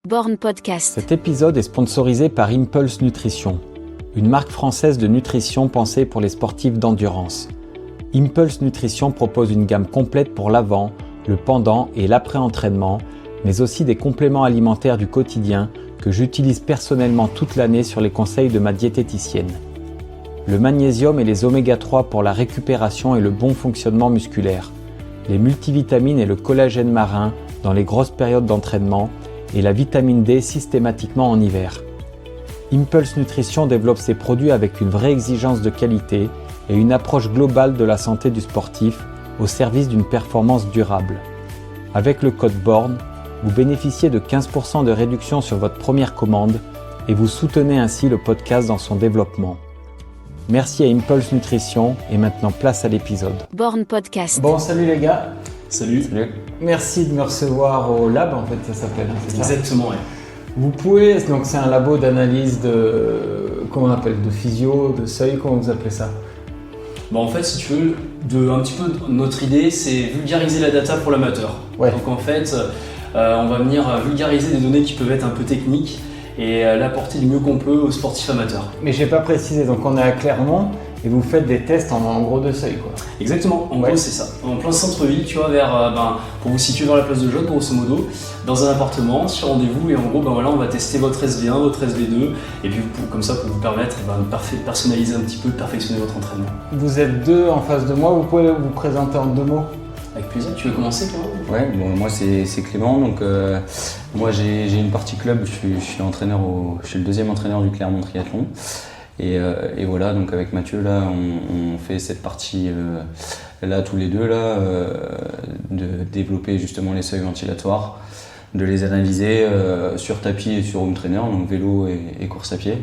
Born Podcast. Cet épisode est sponsorisé par Impulse Nutrition, une marque française de nutrition pensée pour les sportifs d'endurance. Impulse Nutrition propose une gamme complète pour l'avant, le pendant et l'après-entraînement, mais aussi des compléments alimentaires du quotidien que j'utilise personnellement toute l'année sur les conseils de ma diététicienne. Le magnésium et les oméga 3 pour la récupération et le bon fonctionnement musculaire, les multivitamines et le collagène marin dans les grosses périodes d'entraînement et la vitamine D systématiquement en hiver. Impulse Nutrition développe ses produits avec une vraie exigence de qualité et une approche globale de la santé du sportif au service d'une performance durable. Avec le code BORN, vous bénéficiez de 15% de réduction sur votre première commande et vous soutenez ainsi le podcast dans son développement. Merci à Impulse Nutrition et maintenant place à l'épisode. Born Podcast. Bon, salut les gars. Salut. Merci de me recevoir au lab, en fait, ça s'appelle. Exactement, ouais. Vous pouvez, donc c'est un labo d'analyse comment on appelle, de physio, de seuil, comment vous appelez ça? Bon, en fait, si tu veux, un petit peu notre idée, c'est vulgariser la data pour l'amateur. Ouais. Donc en fait, on va venir vulgariser des données qui peuvent être un peu techniques et l'apporter du mieux qu'on peut aux sportifs amateurs. Mais j'ai pas précisé, donc on est à Clermont et vous faites des tests en gros de seuil, quoi. Exactement, en gros c'est ça. En plein centre-ville, tu vois, pour vous situer vers la place de Jaune, grosso modo, dans un appartement, sur rendez-vous, et en gros, on va tester votre SV1, votre SV2, et puis comme ça, pour vous permettre de personnaliser un petit peu, de perfectionner votre entraînement. Vous êtes deux en face de moi, vous pouvez vous présenter en deux mots? Avec plaisir. Tu veux commencer, Clément? Ouais, bon, moi c'est Clément, donc moi j'ai une partie club, je suis entraîneur je suis le deuxième entraîneur du Clermont Triathlon. Et voilà, donc avec Mathieu là, on fait cette partie là tous les deux là, de développer justement les seuils ventilatoires, de les analyser sur tapis et sur home trainer, donc vélo et course à pied.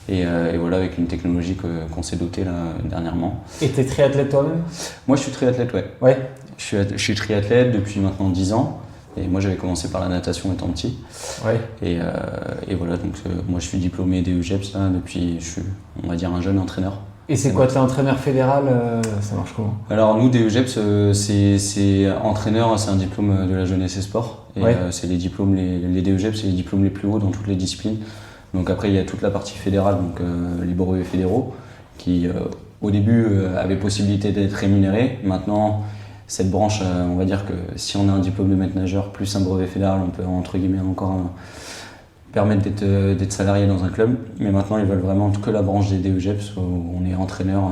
Et voilà, avec une technologie qu'on s'est dotée là dernièrement. Et t'es triathlète toi-même? Moi je suis triathlète, ouais. Ouais. Je suis triathlète depuis maintenant 10 ans. Et moi j'avais commencé par la natation étant petit. Ouais. Et voilà, donc moi je suis diplômé DEGEPS là, depuis je suis, on va dire, un jeune entraîneur. Et c'est quoi, t'es entraîneur fédéral, ça marche comment? Alors nous DEGEPS c'est entraîneur, c'est un diplôme de la jeunesse et sport. Et ouais. C'est les diplômes, les DEGEPS c'est les diplômes les plus hauts dans toutes les disciplines. Donc après il y a toute la partie fédérale, donc les brevets fédéraux, qui au début avaient possibilité d'être rémunérés. Maintenant cette branche, on va dire que si on a un diplôme de maître nageur plus un brevet fédéral, on peut entre guillemets encore permettre d'être salarié dans un club. Mais maintenant, ils veulent vraiment que la branche des DEGEPS où on est entraîneur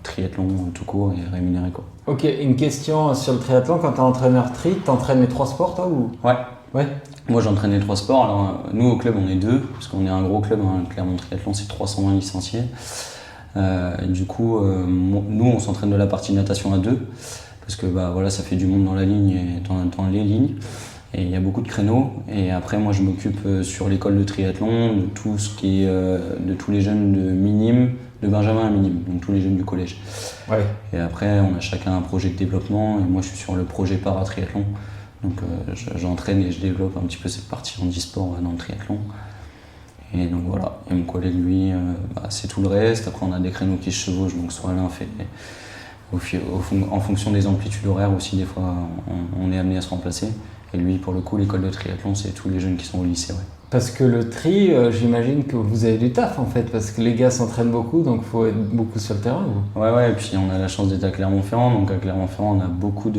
triathlon tout court et rémunéré, quoi. Ok, une question sur le triathlon. Quand t'es entraîneur tri, t'entraînes les 3 sports toi ou? Ouais. Moi, j'entraîne les 3 sports. Alors, nous, au club, on est 2, parce qu'on est un gros club. Clermont Triathlon, c'est 320 licenciés. Du coup, nous, on s'entraîne de la partie natation à 2. Parce que voilà, ça fait du monde dans la ligne et dans les lignes. Et il y a beaucoup de créneaux. Et après, moi, je m'occupe sur l'école de triathlon de tout ce qui est de tous les jeunes de minime, de Benjamin à minime, donc tous les jeunes du collège. Ouais. Et après, on a chacun un projet de développement. Et moi, je suis sur le projet paratriathlon. Donc, j'entraîne et je développe un petit peu cette partie handisport dans le triathlon. Et donc voilà. Et mon collègue, lui, c'est tout le reste. Après, on a des créneaux qui se chevauchent. Donc, soit l'un fait en fonction des amplitudes horaires aussi, des fois on est amené à se remplacer. Et lui, pour le coup, l'école de triathlon, c'est tous les jeunes qui sont au lycée. Ouais. Parce que le tri, j'imagine que vous avez du taf en fait, parce que les gars s'entraînent beaucoup, donc il faut être beaucoup sur le terrain. Ouais, et puis on a la chance d'être à Clermont-Ferrand. Donc à Clermont-Ferrand, on a beaucoup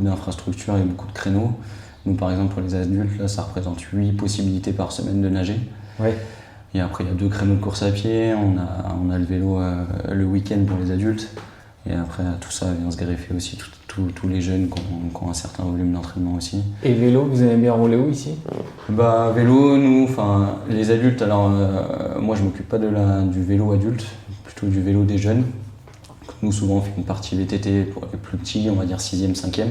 d'infrastructures et beaucoup de créneaux. Nous, par exemple, pour les adultes, là, ça représente 8 possibilités par semaine de nager. Ouais. Et après, il y a 2 créneaux de course à pied, on a le vélo le week-end pour les adultes. Et après, tout ça vient se greffer aussi, tous les jeunes qui ont un certain volume d'entraînement aussi. Et vélo, vous aimez bien rouler où ici? Vélo, nous, les adultes, alors moi je m'occupe pas du vélo adulte, plutôt du vélo des jeunes. Nous, souvent, on fait une partie VTT pour les plus petits, on va dire 6e, 5e.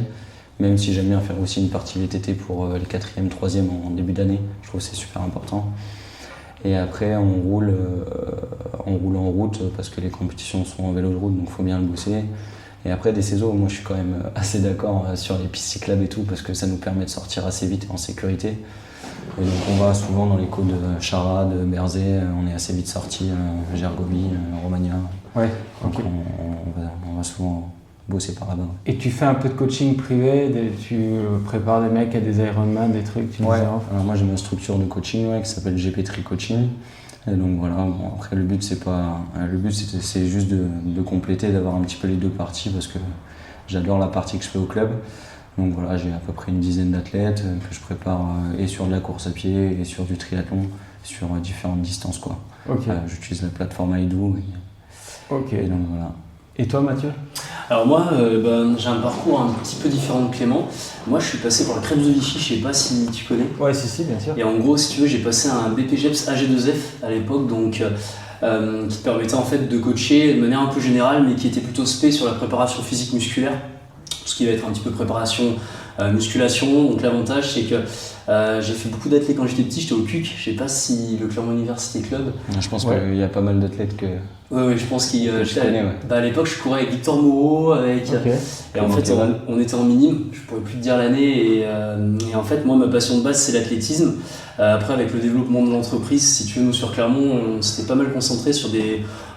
Même si j'aime bien faire aussi une partie VTT pour les 4e, 3e en début d'année. Je trouve que c'est super important. Et après, on roule en route parce que les compétitions sont en vélo de route, donc il faut bien le bosser. Et après, des saisons, moi je suis quand même assez d'accord sur les pistes cyclables et tout, parce que ça nous permet de sortir assez vite et en sécurité. Et donc on va souvent dans les côtes de Chara, de Berzé, on est assez vite sortis, Gergovie, Romagna. Ouais, donc okay. On va souvent bosser par là-bas. Et tu fais un peu de coaching privé, tu prépares des mecs à des Ironman, des trucs, tu Ouais, disais, alors moi j'ai ma structure de coaching qui s'appelle GP3 Coaching. Et donc voilà, bon, après le but c'est juste de compléter, d'avoir un petit peu les deux parties parce que j'adore la partie que je fais au club. Donc voilà, j'ai à peu près une dizaine d'athlètes que je prépare et sur de la course à pied et sur du triathlon, sur différentes distances quoi. Ok. J'utilise la plateforme iDo Ok. et donc voilà. Et toi Mathieu? Alors moi, j'ai un parcours un petit peu différent de Clément. Moi, je suis passé par le Crêpes de Vichy, je sais pas si tu connais. Ouais, si, bien sûr. Et en gros, si tu veux, j'ai passé un BPGEPS AG2F à l'époque, donc qui permettait en fait de coacher de manière un peu générale, mais qui était plutôt spé sur la préparation physique musculaire, tout ce qui va être un petit peu préparation musculation. Donc l'avantage, c'est que j'ai fait beaucoup d'athlètes quand j'étais petit, j'étais au CUC, je sais pas si le Clermont Université Club. Je pense qu'il y a pas mal d'athlètes que... Ouais, je pense qu'il je connais, ouais. À l'époque, je courais avec Victor Moreau, et en fait, on était en minime, je pourrais plus te dire l'année, et en fait, moi, ma passion de base, c'est l'athlétisme. Après, avec le développement de l'entreprise, si tu veux, nous sur Clermont, on s'était pas mal concentré sur de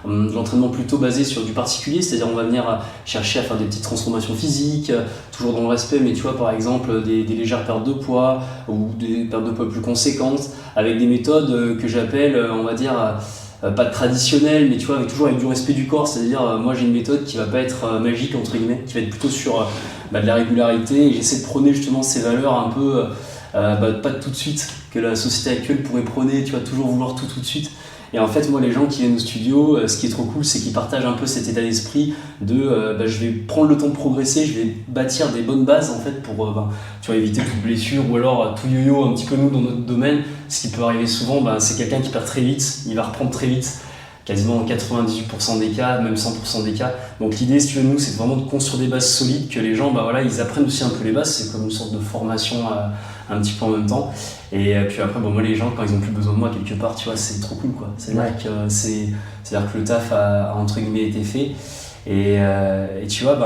l'entraînement plutôt basé sur du particulier, c'est-à-dire on va venir chercher à faire des petites transformations physiques, toujours dans le respect, mais tu vois, par exemple, des légères pertes de poids ou des pertes de poids plus conséquentes, avec des méthodes que j'appelle, on va dire, pas traditionnelles, mais tu vois, toujours avec du respect du corps, c'est-à-dire moi j'ai une méthode qui va pas être magique entre guillemets, qui va être plutôt sur de la régularité, et j'essaie de prôner justement ces valeurs un peu pas de tout de suite que la société actuelle pourrait prôner, tu vois, toujours vouloir tout de suite. Et en fait, moi, les gens qui viennent au studio, ce qui est trop cool, c'est qu'ils partagent un peu cet état d'esprit de je vais prendre le temps de progresser, je vais bâtir des bonnes bases en fait pour tu vois, éviter toute blessure ou alors tout yo-yo un petit peu nous dans notre domaine. Ce qui peut arriver souvent, c'est quelqu'un qui perd très vite, il va reprendre très vite, quasiment 98% des cas, même 100% des cas. Donc l'idée, si tu veux, nous, c'est vraiment de construire des bases solides, que les gens, ils apprennent aussi un peu les bases, c'est comme une sorte de formation un petit peu en même temps. Et puis après, moi, les gens, quand ils ont plus besoin de moi quelque part, tu vois, c'est trop cool, quoi. C'est-à-dire que le taf a entre guillemets été fait. Et tu vois,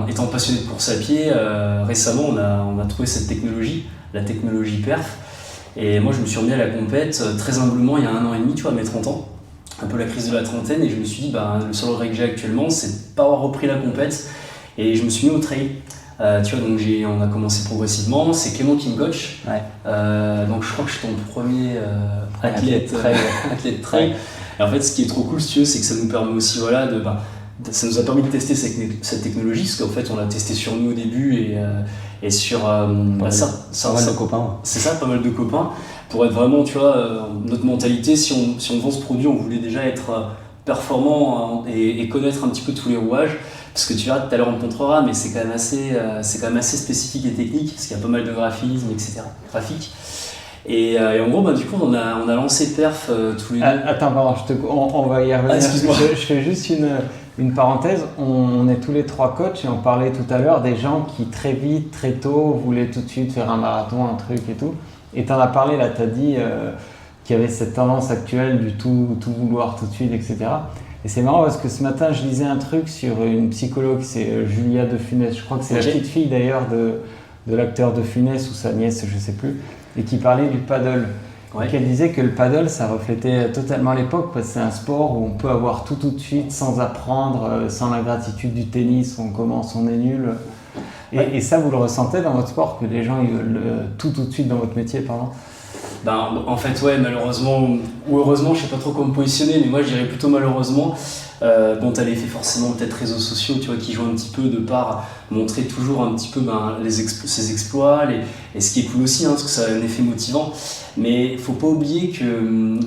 étant passionné de course à pied, récemment, on a trouvé cette technologie, la technologie perf. Et moi, je me suis remis à la compète très humblement il y a 1 an et demi, tu vois, à mes 30 ans. Un peu la crise de la trentaine, et je me suis dit, le seul regret que j'ai actuellement, c'est de ne pas avoir repris la compète. Et je me suis mis au trail. Tu vois, donc on a commencé progressivement. C'est Clément qui me coach. Ouais. Donc je crois que je suis ton premier athlète trail. Et en fait, ce qui est trop cool, si tu veux, c'est que ça nous permet aussi, ça nous a permis de tester cette technologie, parce qu'en fait, on l'a testé sur nous au début et sur pas mal de copains. C'est ça, pas mal de copains. Pour être vraiment, tu vois, notre mentalité, si on vend ce produit, on voulait déjà être performant et connaître un petit peu tous les rouages. Parce que tu verras, tout à l'heure on te montrera, mais c'est quand même assez spécifique et technique, parce qu'il y a pas mal de graphismes, etc. graphiques. Et en gros, du coup, on a lancé Perf tous les deux. Attends, pardon, on va y revenir. Excuse-moi. Je fais juste une parenthèse. On est tous les 3 coachs et on parlait tout à l'heure des gens qui très vite, très tôt, voulaient tout de suite faire un marathon, un truc et tout. Et t'en as parlé là, t'as dit qu'il y avait cette tendance actuelle du tout vouloir tout de suite, etc. Et c'est marrant parce que ce matin, je lisais un truc sur une psychologue, c'est Julia de Funès. Je crois que c'est la petite fille d'ailleurs de l'acteur de Funès ou sa nièce, je sais plus, et qui parlait du paddle. Ouais. Et qu'elle disait que le paddle, ça reflétait totalement l'époque parce que c'est un sport où on peut avoir tout de suite sans apprendre, sans la gratitude du tennis, on commence, on est nul. Et ça, vous le ressentez dans votre sport, que les gens ils veulent tout de suite dans votre métier, pardon? En fait, ouais, malheureusement, ou heureusement, je sais pas trop comment me positionner, mais moi je dirais plutôt malheureusement. T'as l'effet forcément peut-être réseaux sociaux, tu vois, qui jouent un petit peu de par montrer toujours un petit peu ses exploits, et ce qui est cool aussi, parce que ça a un effet motivant. Mais faut pas oublier que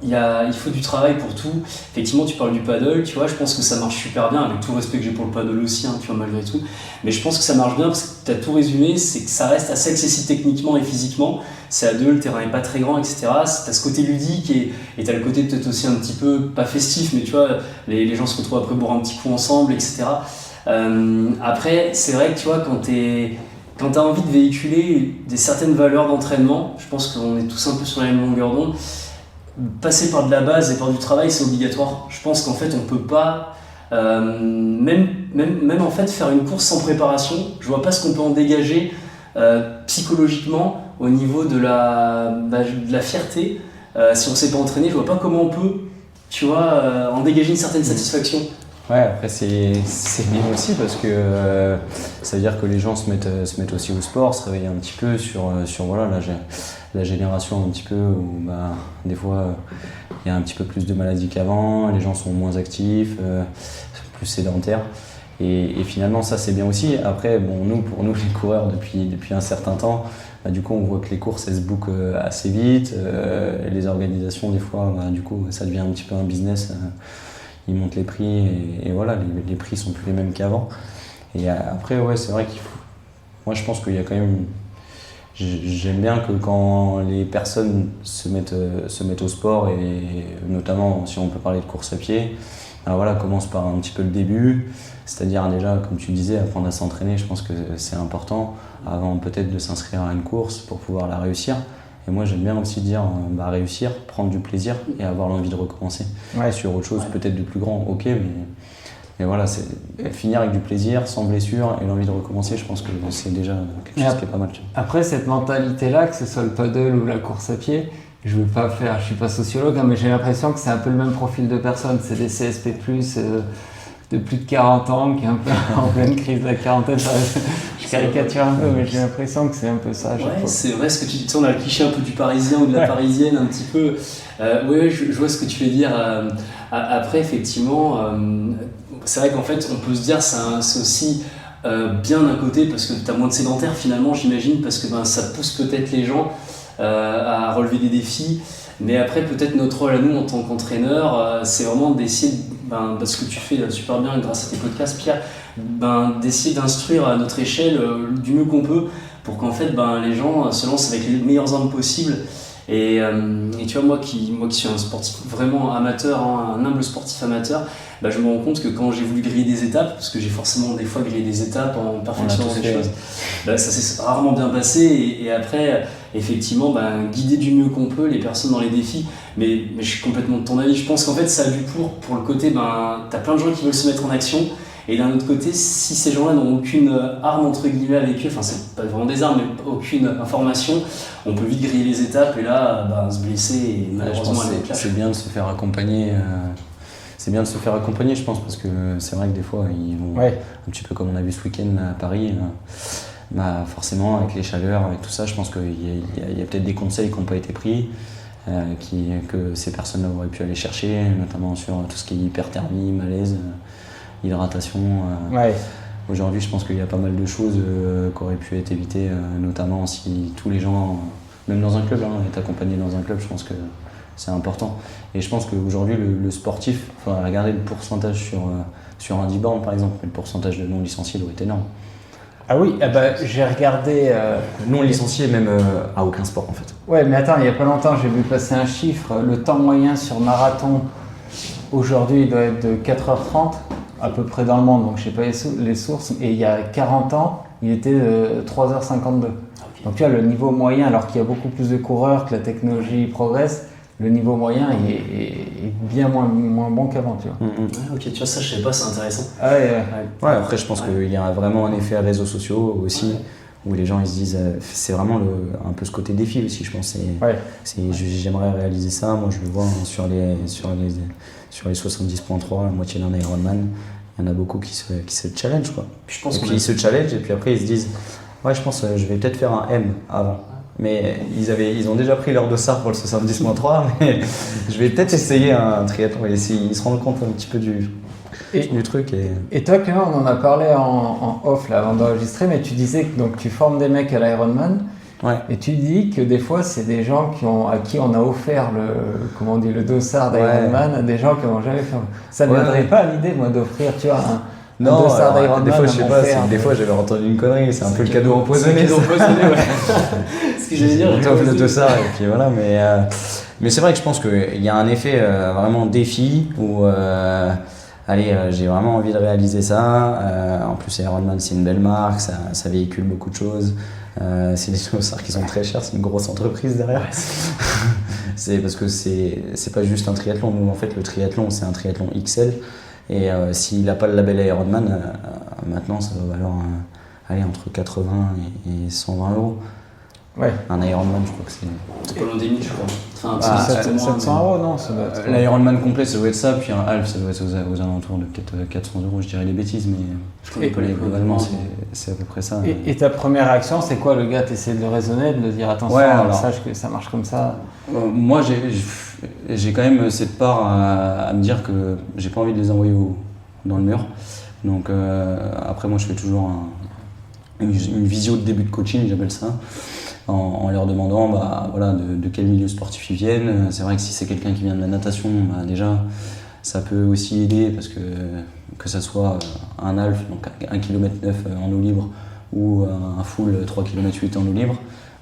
il faut du travail pour tout. Effectivement, tu parles du paddle, tu vois, je pense que ça marche super bien, avec tout le respect que j'ai pour le paddle aussi, tu vois, malgré tout. Mais je pense que ça marche bien parce que tu as tout résumé, c'est que ça reste assez accessible techniquement et physiquement. C'est à 2, le terrain est pas très grand, etc. Tu as ce côté ludique et tu as le côté peut-être aussi un petit peu, pas festif, mais tu vois, les gens se retrouvent après boire un petit coup ensemble, etc. Après, c'est vrai que tu vois, quand tu as envie de véhiculer certaines valeurs d'entraînement, je pense qu'on est tous un peu sur la même longueur d'onde. Passer par de la base et par du travail, c'est obligatoire. Je pense qu'en fait, on peut pas, même en fait, faire une course sans préparation. Je vois pas ce qu'on peut en dégager psychologiquement au niveau de la fierté. Si on s'est pas entraîné, je vois pas comment on peut, tu vois, en dégager une certaine satisfaction. Ouais, après c'est bien aussi parce que ça veut dire que les gens se mettent aussi au sport, se réveillent un petit peu sur voilà, la génération un petit peu où des fois il y a un petit peu plus de maladies qu'avant, les gens sont moins actifs, plus sédentaires. Et finalement ça c'est bien aussi. Après pour nous les coureurs depuis un certain temps, du coup on voit que les courses elles se bookent assez vite, les organisations des fois du coup ça devient un petit peu un business, ils montent les prix et voilà les prix sont plus les mêmes qu'avant. Et après ouais c'est vrai moi je pense qu'il y a quand même, j'aime bien que quand les personnes se mettent au sport et notamment si on peut parler de course à pied, voilà, commence par un petit peu le début, c'est-à-dire déjà, comme tu disais, apprendre à s'entraîner, je pense que c'est important, avant peut-être de s'inscrire à une course pour pouvoir la réussir. Et moi j'aime bien aussi dire réussir, prendre du plaisir et avoir l'envie de recommencer sur autre chose, peut-être de plus grand, ok, mais voilà, c'est finir avec du plaisir, sans blessure et l'envie de recommencer, je pense que c'est déjà quelque chose qui est pas mal. Après cette mentalité-là, que ce soit le paddle ou la course à pied, je suis pas sociologue, mais j'ai l'impression que c'est un peu le même profil de personnes. C'est des CSP+, de plus de 40 ans, qui est un peu en pleine crise de la quarantaine. Je caricature un peu, mais j'ai l'impression que c'est un peu ça. C'est vrai ce que tu dis. On a le cliché un peu du parisien ou de la parisienne un petit peu. Oui, je vois ce que tu veux dire. Après, effectivement, c'est vrai qu'en fait, on peut se dire c'est aussi bien d'un côté parce que tu as moins de sédentaires finalement, j'imagine, parce que ça pousse peut-être les gens à relever des défis. Mais après, peut-être notre rôle à nous en tant qu'entraîneur, c'est vraiment d'essayer, ce que tu fais super bien grâce à tes podcasts, Pierre, d'essayer d'instruire à notre échelle du mieux qu'on peut pour qu'en fait les gens se lancent avec les meilleures armes possibles. Et tu vois, moi qui suis un sportif vraiment amateur, un humble sportif amateur, je me rends compte que quand j'ai voulu griller des étapes, parce que j'ai forcément des fois grillé des étapes en perfectionnant des choses, ça s'est rarement bien passé. Et après, effectivement, guider du mieux qu'on peut les personnes dans les défis. Mais je suis complètement de ton avis. Je pense qu'en fait, ça a du pour le côté, t'as plein de gens qui veulent se mettre en action. Et d'un autre côté, si ces gens-là n'ont aucune arme entre guillemets avec eux, c'est pas vraiment des armes, mais aucune information, on peut vite griller les étapes et là, se blesser et malheureusement aller au clash. C'est bien de se faire accompagner. Je pense, parce que c'est vrai que des fois, ils vont, un petit peu comme on a vu ce week-end à Paris, forcément, avec les chaleurs, avec tout ça, je pense qu'il y a peut-être des conseils qui n'ont pas été pris, que ces personnes-là auraient pu aller chercher, notamment sur tout ce qui est hyperthermie, malaise, hydratation. Aujourd'hui, je pense qu'il y a pas mal de choses qui auraient pu être évitées, notamment si tous les gens, même dans un club, est accompagné dans un club, je pense que c'est important. Et je pense qu'aujourd'hui, le sportif, il faudrait regarder le pourcentage sur un 10 bornes par exemple, le pourcentage de non-licenciés doit être énorme. Ah oui, j'ai regardé... non-licenciés même à aucun sport en fait. Ouais, mais attends, il n'y a pas longtemps, j'ai vu passer un chiffre. Le temps moyen sur marathon, aujourd'hui, il doit être de 4h30, à peu près dans le monde, donc je ne sais pas les sources. Et il y a 40 ans, il était de 3h52. Donc tu vois, le niveau moyen, alors qu'il y a beaucoup plus de coureurs, que la technologie progresse, le niveau moyen est bien moins bon qu'avant, tu vois. Ok, tu vois, ça je sais pas, c'est intéressant. Après je pense qu'il y a vraiment un effet réseaux sociaux aussi, où les gens ils se disent, c'est vraiment un peu ce côté défi aussi, je pense. J'aimerais réaliser ça, moi je le vois sur les 70.3, la moitié d'un Ironman, il y en a beaucoup qui se challenge quoi. Ils se challenge et puis après ils se disent, je pense je vais peut-être faire un M avant. Mais ils ont déjà pris leur dossard pour le 70.3, mais je vais peut-être essayer un triathlon. Ils se rendent compte un petit peu du truc. Et toi, Clément, on en a parlé en off là, avant d'enregistrer, mais tu disais que donc, tu formes des mecs à l'Ironman. Et tu dis que des fois, c'est des gens à qui on a offert le dossard d'Ironman à des gens qui n'ont jamais fait. Ça ne viendrait pas à l'idée, moi, d'offrir, tu vois, non, alors, des fois, je sais pas, des fois j'avais entendu une connerie, c'est un peu le cadeau empoisonné. Ce que j'allais dire, on t'offre le dossard et puis voilà, mais c'est vrai que je pense qu'il y a un effet vraiment défi où j'ai vraiment envie de réaliser ça. En plus, Ironman, c'est une belle marque, ça véhicule beaucoup de choses. C'est des dossards qui sont très chers, c'est une grosse entreprise derrière. C'est parce que c'est pas juste un triathlon. Nous, en fait, le triathlon, c'est un triathlon XL. Et s'il n'a pas le label Ironman, maintenant ça va valoir entre 80 et 120 euros. Ouais. Un Ironman, je crois que c'est. C'est pas loin des 1000, je crois. Enfin, Ah, c'est moins, 700 €, non, ça doit être. L'Ironman complet, ça doit être ça, puis un half, ça doit être aux alentours de peut-être 400 €, je dirais des bêtises, mais je connais pas les globalement, points. c'est à peu près ça. Et ta première réaction, c'est quoi? Le gars, t'essaies de le raisonner, de le dire attention, Ouais, alors. sache que ça marche comme ça. Moi, j'ai quand même cette part à me dire que j'ai pas envie de les envoyer dans le mur. Donc après, moi, je fais toujours une visio de début de coaching, j'appelle ça, en leur demandant voilà, de quel milieu sportif ils viennent. C'est vrai que si c'est quelqu'un qui vient de la natation, déjà, ça peut aussi aider parce que ça soit un half, donc 1,9 km en eau libre, ou un full 3,8 km en eau libre.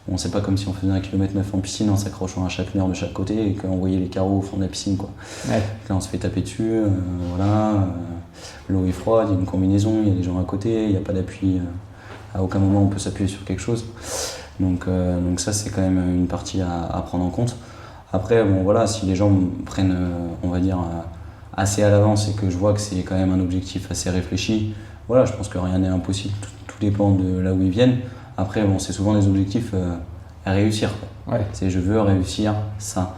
Bon, c'est pas comme si on faisait 1,9 km en piscine en s'accrochant à chaque mur de chaque côté et qu'on voyait les carreaux au fond de la piscine, quoi. Ouais. Là, on se fait taper dessus, voilà. L'eau est froide, il y a une combinaison, il y a des gens à côté, il n'y a pas d'appui. À aucun moment on peut s'appuyer sur quelque chose. Donc ça, c'est quand même une partie à prendre en compte. Après, bon, voilà, si les gens prennent, on va dire, assez à l'avance et que je vois que c'est quand même un objectif assez réfléchi, voilà, je pense que rien n'est impossible. Tout dépend de là où ils viennent. Après, bon, c'est souvent des objectifs à réussir, quoi. Ouais. C'est je veux réussir ça.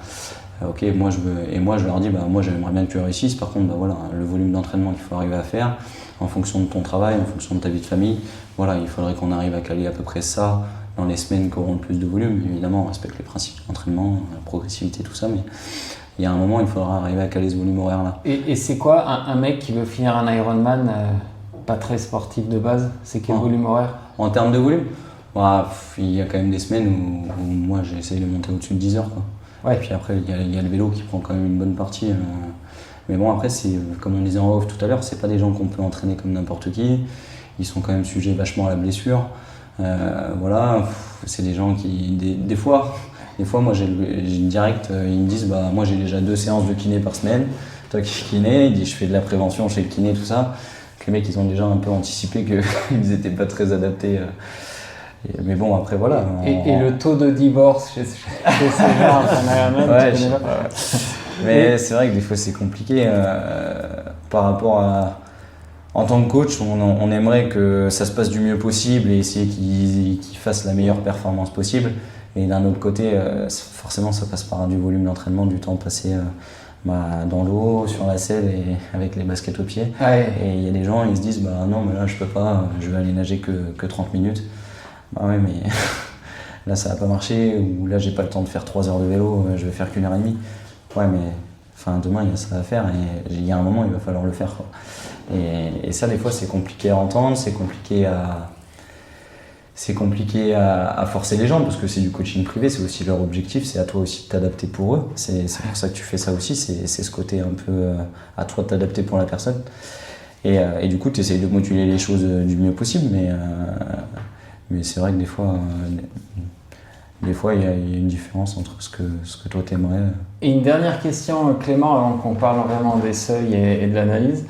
Ok, moi je leur dis, moi j'aimerais bien que tu réussisses. Par contre, voilà, le volume d'entraînement qu'il faut arriver à faire, en fonction de ton travail, en fonction de ta vie de famille, voilà, il faudrait qu'on arrive à caler à peu près ça dans les semaines qui auront le plus de volume. Évidemment, on respecte les principes de l'entraînement, la progressivité, tout ça, mais il y a un moment, il faudra arriver à caler ce volume horaire-là. Et c'est quoi un mec qui veut finir un Ironman pas très sportif de base? C'est quel volume horaire? En termes de volume, il y a quand même des semaines où moi j'ai essayé de monter au-dessus de 10 heures, quoi. Ouais. Et puis après, il y a le vélo qui prend quand même une bonne partie. Mais bon, après, c'est comme on disait en off tout à l'heure, c'est pas des gens qu'on peut entraîner comme n'importe qui. Ils sont quand même sujets vachement à la blessure. Voilà, c'est des gens qui, des fois, moi j'ai direct, ils me disent, moi j'ai déjà 2 séances de kiné par semaine. Toi qui es kiné, ils disent, je fais de la prévention chez le kiné, tout ça. Donc, les mecs, ils ont déjà un peu anticipé qu'ils n'étaient pas très adaptés. Mais bon, après voilà. Et le taux de divorce chez ces gens après un Ironman, Ouais, tu connais pas? mais c'est vrai que des fois c'est compliqué par rapport à. En tant que coach, on aimerait que ça se passe du mieux possible et essayer qu'ils fassent la meilleure performance possible. Et d'un autre côté, forcément, ça passe par du volume d'entraînement, du temps passé dans l'eau, sur la selle et avec les baskets aux pieds. Ouais. Et il y a des gens, ils se disent non, mais là je peux pas, je vais aller nager que 30 minutes. Bah ouais, mais là ça va pas marcher, ou là j'ai pas le temps de faire 3 heures de vélo, je vais faire qu'1 heure et demie. Ouais, mais demain il y a ça à faire et il y a un moment il va falloir le faire, quoi. Et ça, des fois, c'est compliqué à entendre, c'est compliqué à forcer les gens parce que c'est du coaching privé, c'est aussi leur objectif, c'est à toi aussi de t'adapter pour eux. C'est pour ça que tu fais ça aussi, c'est ce côté un peu à toi de t'adapter pour la personne. Et du coup, tu essayes de moduler les choses du mieux possible, mais c'est vrai que des fois, il y a une différence entre ce que toi t'aimerais. Et une dernière question, Clément, avant qu'on parle vraiment des seuils et de l'analyse.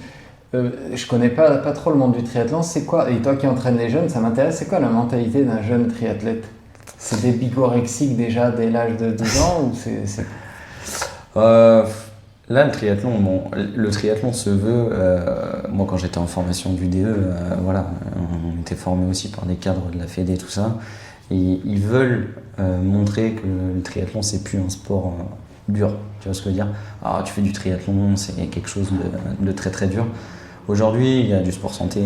Je connais pas trop le monde du triathlon. C'est quoi, et toi qui entraînes les jeunes, ça m'intéresse, c'est quoi la mentalité d'un jeune triathlète? C'est des bigorexiques déjà dès l'âge de 12 ans ou c'est... Là, le triathlon se veut. Moi, quand j'étais en formation du DE, voilà, on était formé aussi par des cadres de la Fédé, tout ça. Et ils veulent montrer que le triathlon, c'est plus un sport dur. Tu vois ce que je veux dire? Alors, tu fais du triathlon, c'est quelque chose de très très dur. Aujourd'hui, il y a du sport santé.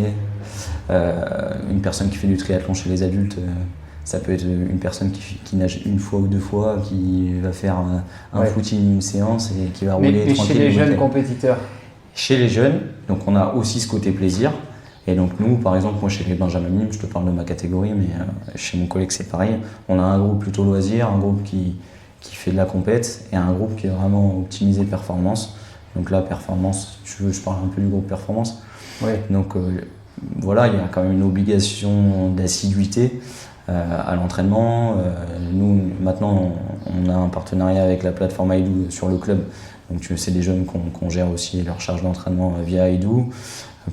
Une personne qui fait du triathlon chez les adultes, ça peut être une personne qui nage 1 fois ou 2 fois, qui va faire un footing, une séance et qui va rouler mais tranquille. chez les jeunes compétiteurs? Chez les jeunes, donc on a aussi ce côté plaisir. Et donc nous, par exemple, moi chez les Benjamin Minimes, je te parle de ma catégorie, mais chez mon collègue c'est pareil. On a un groupe plutôt loisir, un groupe qui fait de la compète et un groupe qui est vraiment optimisé performance. Donc là, performance, je parle un peu du groupe performance. Ouais. Donc voilà, il y a quand même une obligation d'assiduité à l'entraînement. Nous, maintenant, on a un partenariat avec la plateforme Aidou sur le club. Donc c'est des jeunes qu'on gère aussi leur charge d'entraînement via Aidou.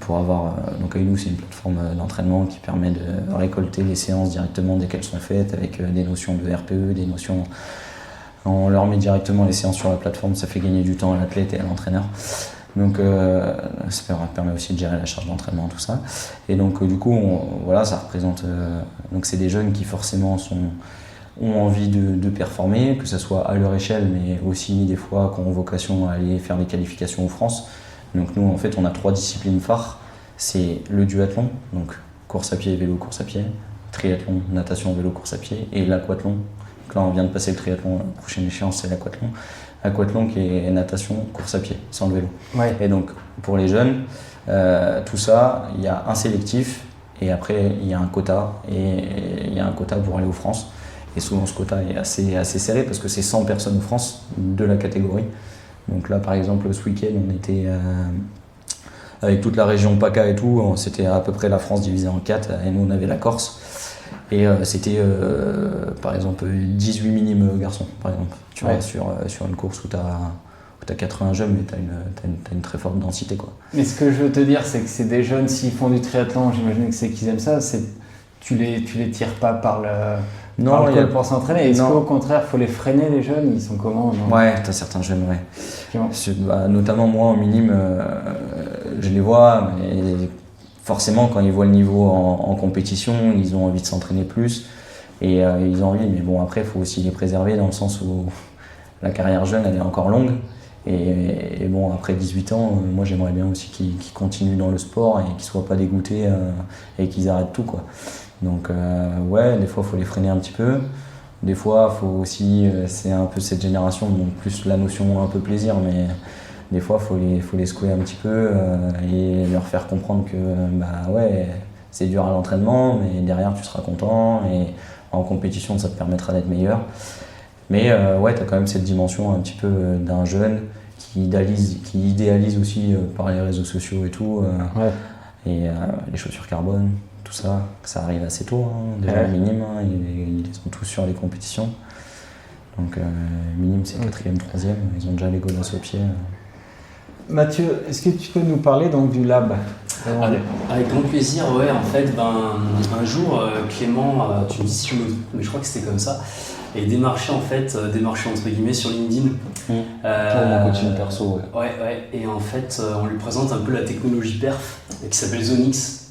Pour avoir, donc Aidou, c'est une plateforme d'entraînement qui permet de récolter les séances directement dès qu'elles sont faites avec des notions de RPE, des notions... On leur met directement les séances sur la plateforme, ça fait gagner du temps à l'athlète et à l'entraîneur. Donc ça permet aussi de gérer la charge d'entraînement, tout ça. Et donc du coup, voilà, ça représente... donc c'est des jeunes qui forcément ont envie de performer, que ce soit à leur échelle, mais aussi des fois qui ont vocation à aller faire des qualifications en France. Donc nous, en fait, on a 3 disciplines phares. C'est le duathlon, donc course à pied, vélo, course à pied, triathlon, natation, vélo, course à pied, et l'aquathlon. Donc là, on vient de passer le triathlon, la prochaine échéance, c'est l'aquathlon. Aquathlon qui est natation, course à pied, sans le vélo. Ouais. Et donc, pour les jeunes, tout ça, il y a un sélectif, et après, il y a un quota, et il y a un quota pour aller aux France. Et souvent, ce quota est assez serré, parce que c'est 100 personnes en France de la catégorie. Donc là, par exemple, ce week-end, on était avec toute la région PACA et tout, c'était à peu près la France divisée en 4, et nous, on avait la Corse. Et c'était, par exemple, 18 minimes garçons, par exemple. Tu vois, sur une course où tu as 80 jeunes, mais tu as une très forte densité, quoi. Mais ce que je veux te dire, c'est que c'est des jeunes, s'ils font du triathlon, j'imagine que c'est qu'ils aiment ça, tu les tires pas par le col pour s'entraîner. Est-ce qu'au contraire, il faut les freiner, les jeunes? Ils sont comment, non? Ouais, tu as certains jeunes, ouais. Notamment moi, en minime, je les vois, mais forcément, quand ils voient le niveau en compétition, ils ont envie de s'entraîner plus. Et ils ont envie, mais bon, après, il faut aussi les préserver dans le sens où la carrière jeune, elle est encore longue. Et bon, après 18 ans, moi, j'aimerais bien aussi qu'ils continuent dans le sport et qu'ils ne soient pas dégoûtés et qu'ils arrêtent tout, quoi. Donc, ouais, des fois, il faut les freiner un petit peu. Des fois, il faut aussi, c'est un peu cette génération, donc plus la notion un peu plaisir, mais des fois, il faut les secouer un petit peu et leur faire comprendre que, bah ouais, c'est dur à l'entraînement, mais derrière, tu seras content et en compétition, ça te permettra d'être meilleur. Mais ouais, tu as quand même cette dimension un petit peu d'un jeune qui idéalise aussi par les réseaux sociaux et tout. Et les chaussures carbone, tout ça, ça arrive assez tôt, hein, déjà minime, hein, ils sont tous sur les compétitions. Donc minime, c'est 4e, 3e, ils ont déjà les godasses au pied. Mathieu, est-ce que tu peux nous parler donc du lab? Avec grand plaisir, ouais. En fait, un jour, Clément, tu me dis si je me... mais je crois que c'était comme ça, et démarché entre guillemets sur LinkedIn. Pour mon coaching perso, ouais. Ouais. Et en fait, on lui présente un peu la technologie perf qui s'appelle Zonix.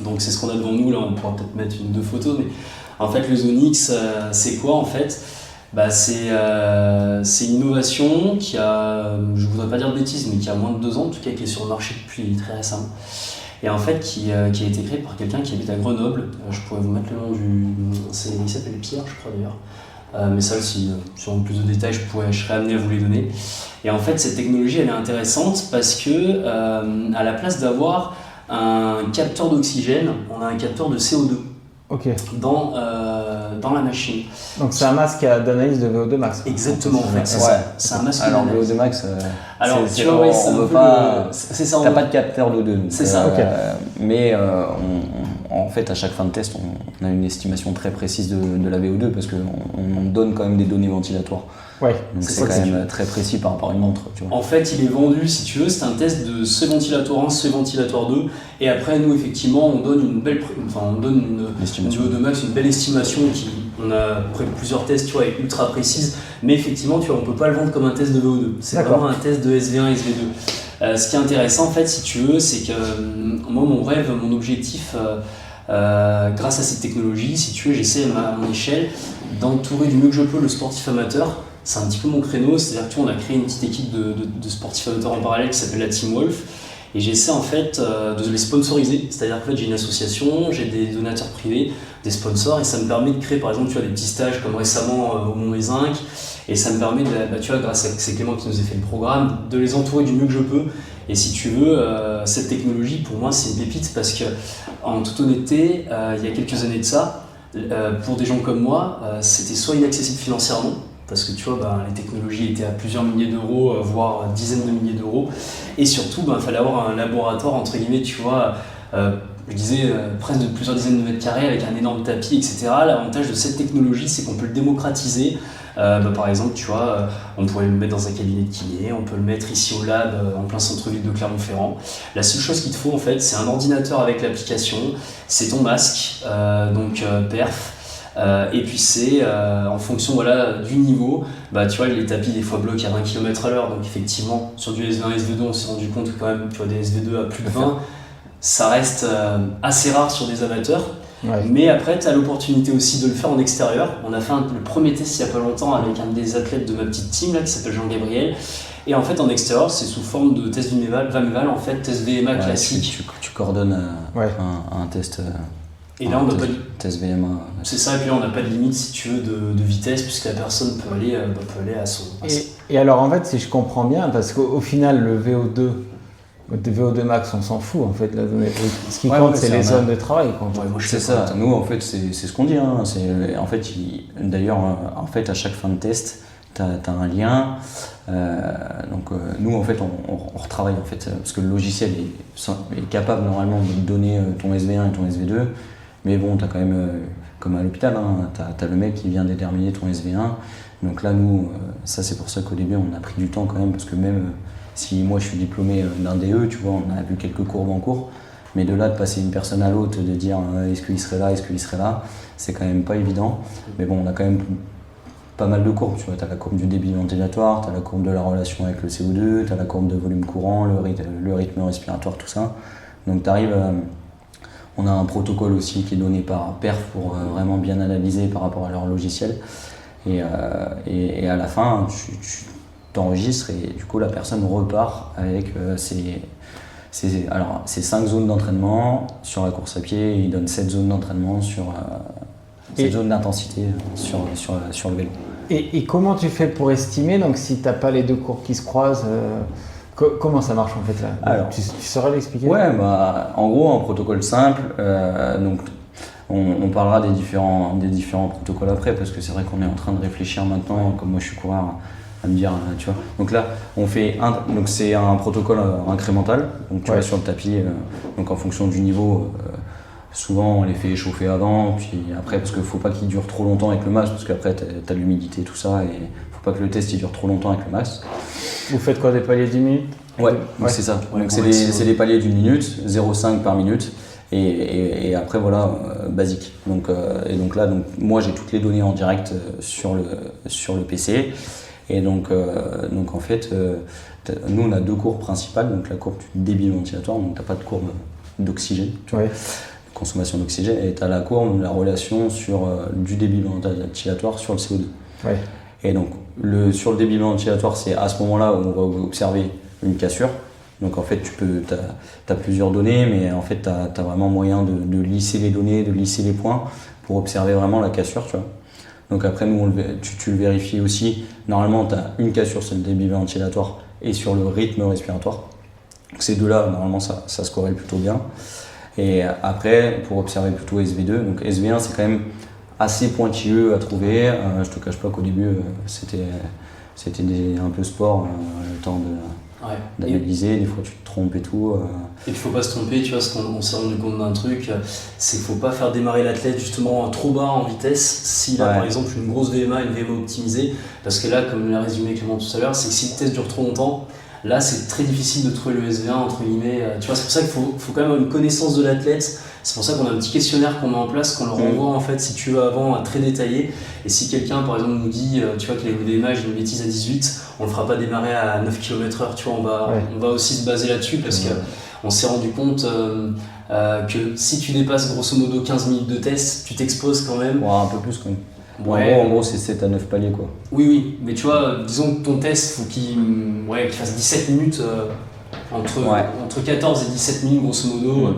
Donc c'est ce qu'on a devant nous là. On pourra peut-être mettre 1 ou 2 photos, mais en fait le Zonix, c'est quoi en fait? C'est une innovation qui a, je voudrais pas dire de bêtises, mais qui a moins de 2 ans, en tout cas qui est sur le marché depuis très récemment. Et en fait qui a été créé par quelqu'un qui habite à Grenoble. Je pourrais vous mettre le nom il s'appelle Pierre, je crois d'ailleurs. Mais ça aussi, sur plus de détails, je serais amené à vous les donner. Et en fait cette technologie elle est intéressante parce que à la place d'avoir un capteur d'oxygène, on a un capteur de CO2 dans la machine. Donc c'est un masque d'analyse de VO2 max. Exactement, en fait, c'est ça. C'est un masque d'analyse. VO2 max, tu vois, on veut pas. C'est ça. T'as pas de capteur d'O2. C'est ça. Mais en fait, à chaque fin de test, on a une estimation très précise de la VO2 parce qu'on donne quand même des données ventilatoires. Ouais, donc c'est quand même très précis par rapport à une montre. Tu vois. En fait, il est vendu, si tu veux, c'est un test de seuil ventilatoire 1, seuil ventilatoire 2. Et après, nous, effectivement, on donne une VO2 max, une belle estimation. On a plusieurs tests, tu vois, ultra précises. Mais effectivement, tu vois, on peut pas le vendre comme un test de VO2. C'est vraiment un test de SV1 et SV2. Ce qui est intéressant, en fait, si tu veux, c'est que moi, mon rêve, mon objectif, grâce à cette technologie, si tu veux, j'essaie à mon échelle d'entourer du mieux que je peux le sportif amateur. C'est un petit peu mon créneau, c'est-à-dire que on a créé une petite équipe de sportifs amateurs en parallèle qui s'appelle la Team Wolf et j'essaie en fait de les sponsoriser, c'est-à-dire qu'en fait j'ai une association, j'ai des donateurs privés, des sponsors et ça me permet de créer par exemple tu vois, des petits stages comme récemment au Mont-Mézinc et ça me permet, tu vois, grâce à c'est Clément qui nous a fait le programme, de les entourer du mieux que je peux et si tu veux, cette technologie pour moi c'est une pépite parce que en toute honnêteté, il y a quelques années de ça, pour des gens comme moi, c'était soit inaccessible financièrement, parce que tu vois, les technologies étaient à plusieurs milliers d'euros, voire dizaines de milliers d'euros. Et surtout, il fallait avoir un laboratoire, entre guillemets, tu vois, je disais presque de plusieurs dizaines de mètres carrés avec un énorme tapis, etc. L'avantage de cette technologie, c'est qu'on peut le démocratiser. Par exemple, tu vois, on pourrait le mettre dans un cabinet de kiné, on peut le mettre ici au lab, en plein centre-ville de Clermont-Ferrand. La seule chose qu'il te faut, en fait, c'est un ordinateur avec l'application, c'est ton masque, perf. Et puis c'est en fonction du niveau, tu vois les tapis des fois bloquent à 20 km/h, donc effectivement sur du SV1 SV2 on s'est rendu compte que quand même tu vois des SV2 à plus de 20 ça reste assez rare sur des amateurs, Ouais. Mais après, tu as l'opportunité aussi de le faire en extérieur. On a fait le premier test il n'y a pas longtemps avec un des athlètes de ma petite team là, qui s'appelle Jean-Gabriel. Et en fait, en extérieur, c'est sous forme de test VAMEVAL, en fait, test VMA classique. Tu coordonnes un test. Et là, on n'a pas de... Test VMA. C'est ça, et puis là, on n'a pas de limite, si tu veux, de vitesse, puisque la personne peut aller à son... Et alors, en fait, si je comprends bien, parce qu'au final, le VO2 max, on s'en fout, en fait. Ce qui compte, c'est les zones de travail. C'est ça. Nous, en fait, c'est ce qu'on dit. Hein. En fait, d'ailleurs, en fait, à chaque fin de test, tu as un lien. Nous, en fait, on retravaille, en fait, parce que le logiciel est capable, normalement, de te donner ton SV1 et ton SV2. Mais bon, tu as quand même, comme à l'hôpital, hein, tu as le mec qui vient déterminer ton SV1. Donc là, nous, ça c'est pour ça qu'au début, on a pris du temps quand même, parce que même si moi je suis diplômé d'un DE, tu vois, on a vu quelques courbes en cours. Mais de là, de passer une personne à l'autre, de dire est-ce qu'il serait là, c'est quand même pas évident. Mais bon, on a quand même pas mal de courbes. Tu vois, tu as la courbe du débit ventilatoire, tu as la courbe de la relation avec le CO2, tu as la courbe de volume courant, le rythme respiratoire, tout ça. Donc tu arrives on a un protocole aussi qui est donné par Perf pour vraiment bien analyser par rapport à leur logiciel. Et à la fin, tu t'enregistres et du coup la personne repart avec ses 5 zones d'entraînement sur la course à pied. Il donne 7 zones d'entraînement sur 7 zones d'intensité sur le vélo. Et comment tu fais pour estimer, donc si tu n'as pas les deux courbes qui se croisent, comment ça marche en fait là? Alors, tu saurais l'expliquer? Ouais, en gros, en protocole simple, donc on parlera des différents protocoles après, parce que c'est vrai qu'on est en train de réfléchir maintenant, comme moi je suis coureur, à me dire, tu vois. Donc là, donc c'est un protocole incrémental, donc tu vois sur le tapis, donc en fonction du niveau. Souvent, on les fait échauffer avant, puis après, parce qu'il ne faut pas qu'il dure trop longtemps avec le max, parce qu'après, tu as l'humidité, tout ça, et il ne faut pas que le test il dure trop longtemps avec le max. Vous faites quoi, des paliers d'1 minute? Ouais, c'est ça. Donc, c'est des paliers d'1 minute, 0,5 par minute, et après, voilà, basique. Donc là, moi, j'ai toutes les données en direct sur le PC, et donc en fait, nous, on a 2 courbes principales, donc la courbe du débit ventilatoire, donc tu n'as pas de courbe d'oxygène. Ouais. Consommation d'oxygène, et tu as la courbe de la relation du débit ventilatoire sur le CO2. Ouais. Et donc sur le débit ventilatoire, c'est à ce moment-là où on va observer une cassure. Donc en fait, tu as plusieurs données, mais en fait, tu as vraiment moyen de lisser les données, de lisser les points pour observer vraiment la cassure. Tu vois. Donc après, nous, tu le vérifies aussi. Normalement, tu as une cassure sur le débit ventilatoire et sur le rythme respiratoire. Donc ces deux-là, normalement, ça se corrèle plutôt bien. Et après, pour observer plutôt SV2, donc SV1 c'est quand même assez pointilleux à trouver. Je te cache pas qu'au début c'était un peu sport, le temps d'analyser, des fois tu te trompes et tout. Et il faut pas se tromper, tu vois, parce qu'on s'est rendu compte d'un truc, c'est qu'il faut pas faire démarrer l'athlète justement trop bas en vitesse s'il a par exemple une grosse VMA, une VMA optimisée, parce que là, comme l'a résumé Clément tout à l'heure, c'est que si le test dure trop longtemps, là, c'est très difficile de trouver le SV1, entre guillemets. Tu vois, c'est pour ça qu'il faut quand même avoir une connaissance de l'athlète. C'est pour ça qu'on a un petit questionnaire qu'on met en place, qu'on leur envoie en fait, si tu veux, avant, très détaillé. Et si quelqu'un, par exemple, nous dit, tu vois, qu'il a eu des VMA, j'ai une bêtise à 18, on le fera pas démarrer à 9 km/h. Tu vois, on va aussi se baser là-dessus, parce qu'on s'est rendu compte que si tu dépasses grosso modo 15 minutes de test, tu t'exposes quand même. Ouais, un peu plus quand même. Ouais. En gros, c'est 7 à 9 paliers quoi. Oui, mais tu vois, disons que ton test, faut qu'il fasse 17 minutes, entre 14 et 17 minutes grosso modo.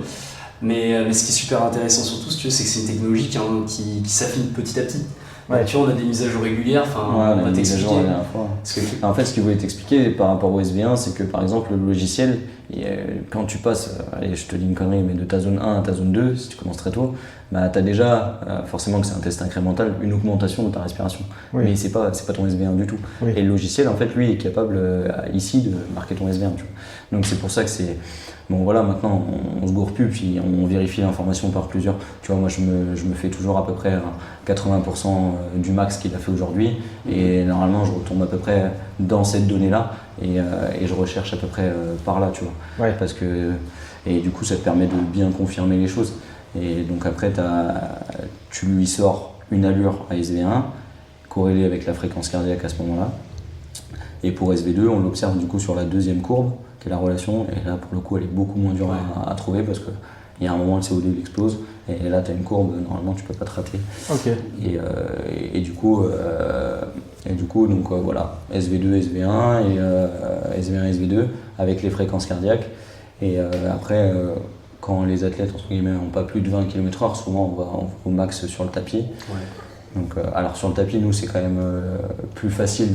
Mais ce qui est super intéressant surtout, si tu veux, c'est que c'est une technologie qui s'affine petit à petit. Ouais. Tu vois, on a des mises à jour régulières, on va t'expliquer. En fait, ce qu'il voulait t'expliquer par rapport au SV1, c'est que par exemple, le logiciel, quand tu passes, allez, je te dis une connerie, mais de ta zone 1 à ta zone 2, si tu commences très tôt, tu as déjà, forcément que c'est un test incrémental, une augmentation de ta respiration. Oui. Mais c'est pas ton SV1 du tout. Oui. Et le logiciel, en fait, lui, est capable ici de marquer ton SV1. Tu vois. Donc c'est pour ça que c'est... Bon voilà, maintenant on se gourre plus, puis on vérifie l'information par plusieurs. Tu vois, moi je me fais toujours à peu près 80% du max qu'il a fait aujourd'hui, et normalement je retombe à peu près dans cette donnée-là, et je recherche à peu près par là, tu vois. Ouais. Parce que, et du coup ça te permet de bien confirmer les choses. Et donc après tu lui sors une allure à SV1, corrélée avec la fréquence cardiaque à ce moment-là. Et pour SV2, on l'observe du coup sur la deuxième courbe, qui est la relation, et là pour le coup elle est beaucoup moins dure à trouver, parce que il y a un moment le CO2 il explose, et là tu as une courbe, normalement tu peux pas te rater. Ok. Et du coup, donc voilà, SV2, SV1 et SV1, SV2 avec les fréquences cardiaques. Et après, quand les athlètes entre guillemets n'ont pas plus de 20 km/h, souvent on va au max sur le tapis. Ouais. Donc, alors sur le tapis, nous c'est quand même plus facile